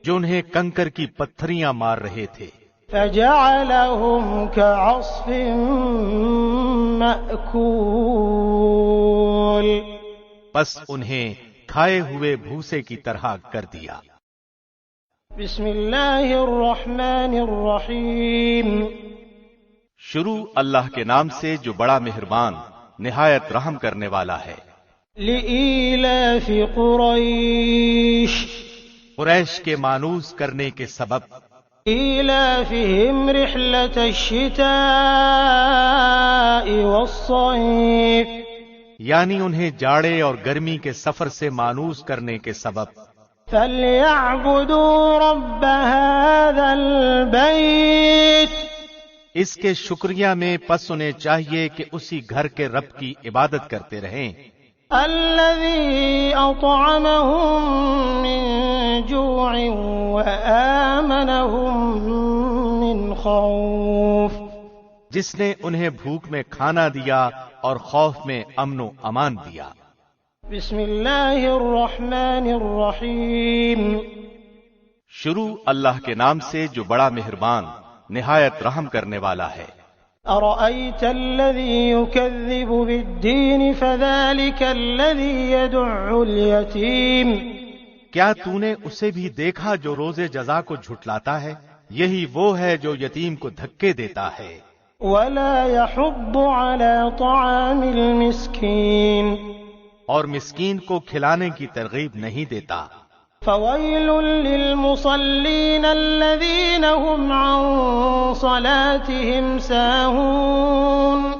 جو انہیں کنکر کی پتھریاں مار رہے تھے. فجعلهم كعصف مأكول. پس انہیں کھائے ہوئے بھوسے کی طرح کر دیا. بسم اللہ الرحمن الرحیم. شروع اللہ کے نام سے جو بڑا مہربان نہایت رحم کرنے والا ہے. لإيلاف قریش. قریش کے مانوس کرنے کے سبب. إيلافهم رحلة الشتاء والصيف. یعنی انہیں جاڑے اور گرمی کے سفر سے مانوس کرنے کے سبب. فَلْيَعْبُدُوا رَبَّ هَذَا الْبَيْتِ. اس کے شکریہ میں پس انہیں چاہیے کہ اسی گھر کے رب کی عبادت کرتے رہیں. الذي أطعمهم من جوع وآمنهم من خوف. جس نے انہیں بھوک میں کھانا دیا اور خوف میں امن و امان دیا. بسم اللہ الرحمن الرحیم. شروع اللہ کے نام سے جو بڑا مہربان نہایت رحم کرنے والا ہے. أرأيت الذي يكذب بالدين فذلك الذي يدع اليتيم. کیا تو نے اسے بھی دیکھا جو روز جزا کو جھٹلاتا ہے؟ یہی وہ ہے جو یتیم کو دھکے دیتا ہے. ولا يحض على طعام المسكين. اور مسکین کو کھلانے کی ترغیب نہیں دیتا. فويل للمصلين الذين هم عن صلاتهم ساهون.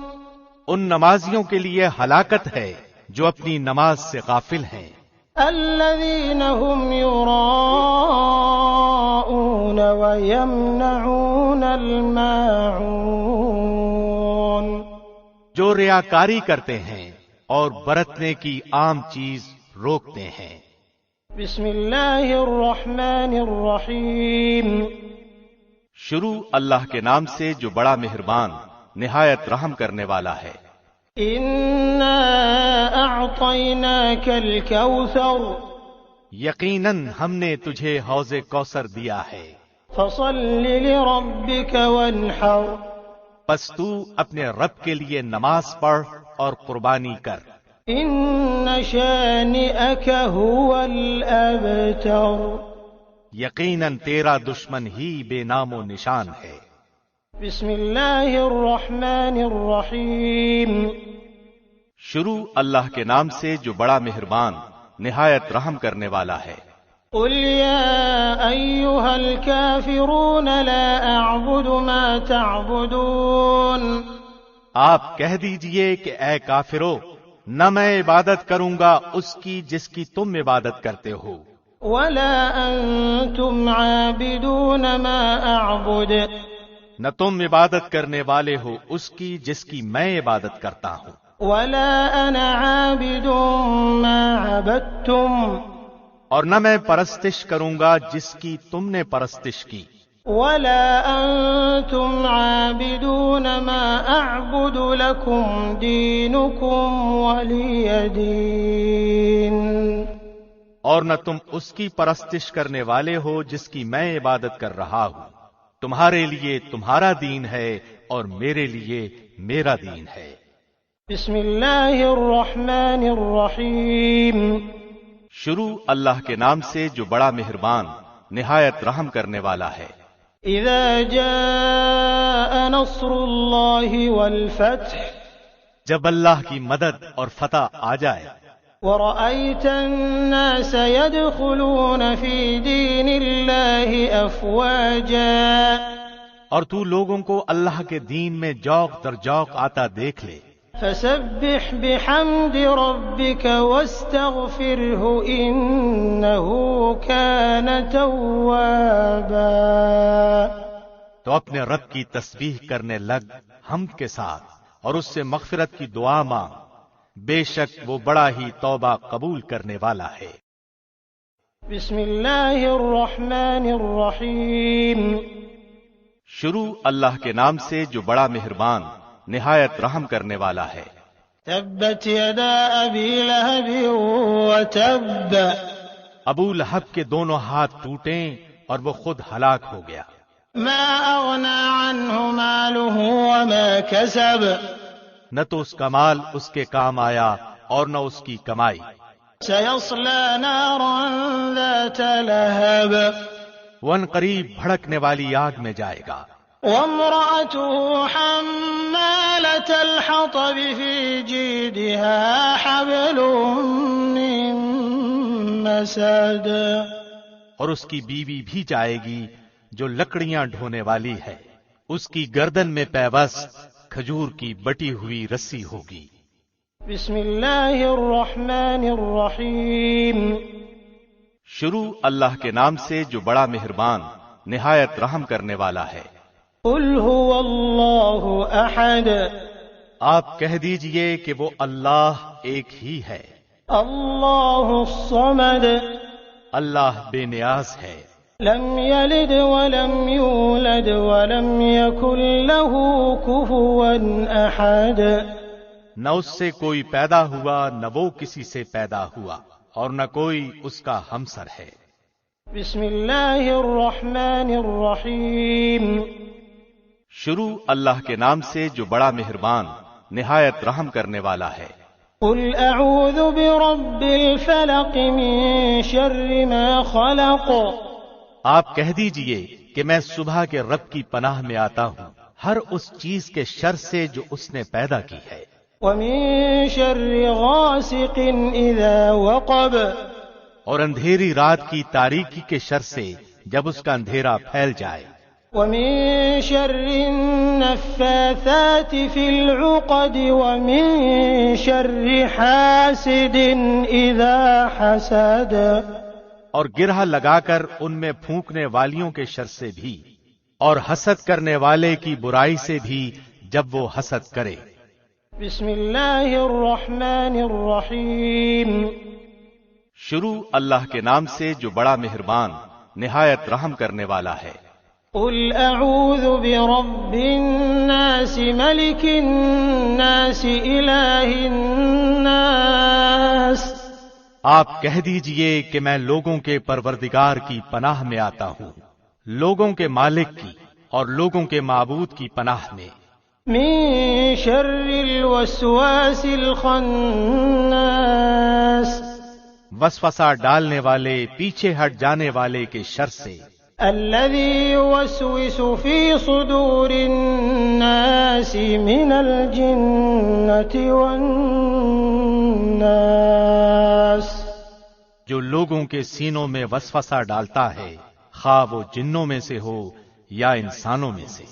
ان نمازیوں کے لیے ہلاکت ہے جو اپنی نماز سے غافل ہیں. الذين هم يراءون ويمنعون الماعون. جو ریاکاری کرتے ہیں اور برتنے کی عام چیز روکتے ہیں. بسم اللہ الرحمن الرحیم. شروع اللہ کے نام سے جو بڑا مہربان نہایت رحم کرنے والا ہے. انا اعطیناک الکوثر. یقیناً ہم نے تجھے حوض کوثر دیا ہے. فصل لربک وانحر. پس تو اپنے رب کے لیے نماز پڑھ اور قربانی کر. ان شانئک هو الابتر. یقیناً تیرا دشمن ہی بے نام و نشان ہے. بسم اللہ الرحمن الرحیم. شروع اللہ کے نام سے جو بڑا مہربان نہایت رحم کرنے والا ہے. قل يا أيها الكافرون لا أعبد ما تعبدون. آپ کہہ دیجئے کہ اے کافرو، نہ میں عبادت کروں گا اس کی جس کی تم عبادت کرتے ہو، ولا أنتم عابدون ما أعبد. نہ تم عبادت کرنے والے ہو اس کی جس کی میں عبادت کرتا ہوں، ولا أنا عابد ما عبدتم. اور نہ میں پرستش کروں گا جس کی تم نے پرستش کی، ولا أنتم عابدون ما أعبد لكم دينكم ولي دين. اور نہ تم اس کی پرستش کرنے والے ہو جس کی میں عبادت کر رہا ہوں. تمہارے لیے تمہارا دین ہے اور میرے لیے میرا دین ہے. بسم اللہ الرحمن الرحیم. شروع اللہ کے نام سے جو بڑا مہربان نہایت رحم کرنے والا ہے. اذا جاء نصر اللہ والفتح. جب اللہ کی مدد اور فتح آ جائے. ورأيت الناس يدخلون في دين الله أفواجا. اور تو لوگوں کو اللہ کے دین میں جوق در جوق آتا دیکھ لے. فسبح بحمد ربك واستغفره إنه كان توابا. تو اپنے رب کی تسبیح کرنے لگ حمد کے ساتھ اور اس سے مغفرت کی دعا مانگ، بے شک وہ بڑا ہی توبہ قبول کرنے والا ہے. بسم اللہ الرحمن الرحیم. شروع اللہ کے نام سے جو بڑا مہربان نہایت رحم کرنے والا ہے. تبت یدا ابی لہب وتب. ابو لہب کے دونوں ہاتھ ٹوٹے اور وہ خود ہلاک ہو گیا. ما اغنى عنه ماله وما كسب. نہ تو اس کا مال اس کے کام آیا اور نہ اس کی کمائی. سيصلى نارا ذات لهب. وہ عنقریب بھڑکنے والی آگ میں جائے گا. وامرأته حمالة الحطب في جيدها حبل من مسد. اور اس کی بیوی بھی جائے گی جو لکڑیاں ڈھونے والی ہے، اس کی گردن میں پیوست کھجور کی بٹی ہوئی رسی ہوگی. بسم اللہ الرحمن الرحیم. شروع اللہ کے نام سے جو بڑا مہربان نہایت رحم کرنے والا ہے. قل هو اللہ احد. آپ کہہ دیجئے کہ وہ اللہ ایک ہی ہے. اللہ الصمد. اللہ بے نیاز ہے. لم یلد ولم یولد ولم یکن له کفوا احد. نہ اس سے کوئی پیدا ہوا نہ وہ کسی سے پیدا ہوا اور نہ کوئی اس کا ہمسر ہے. بسم اللہ الرحمن الرحیم. شروع اللہ کے نام سے جو بڑا مہربان نہایت رحم کرنے والا ہے. قل اعوذ برب الفلق من شر ما خلق. آپ کہہ دیجئے کہ میں صبح کے رب کی پناہ میں آتا ہوں ہر اس چیز کے شر سے جو اس نے پیدا کی ہے. ومن شر غاسق اذا وقب. اور اندھیری رات کی تاریکی کے شر سے جب اس کا اندھیرا پھیل جائے. ومن شر النفاثات في العقد ومن شر حاسد اذا حسد. اور گرہ لگا کر ان میں پھونکنے والیوں کے شر سے بھی اور حسد کرنے والے کی برائی سے بھی جب وہ حسد کرے. بسم اللہ الرحمن الرحیم. شروع اللہ کے نام سے جو بڑا مہربان نہایت رحم کرنے والا ہے. قل اعوذ برب الناس ملک الناس الہ الناس. آپ کہہ دیجئے کہ میں لوگوں کے پروردگار کی پناہ میں آتا ہوں، لوگوں کے مالک کی اور لوگوں کے معبود کی پناہ میں. من شر الوسواس الخناس. وسوسہ ڈالنے والے پیچھے ہٹ جانے والے کے شر سے. الذي يوسوس في صدور الناس من الجنة والناس. جو لوگوں کے سینوں میں وسوسہ ڈالتا ہے، خواہ وہ جنوں میں سے ہو یا انسانوں میں سے۔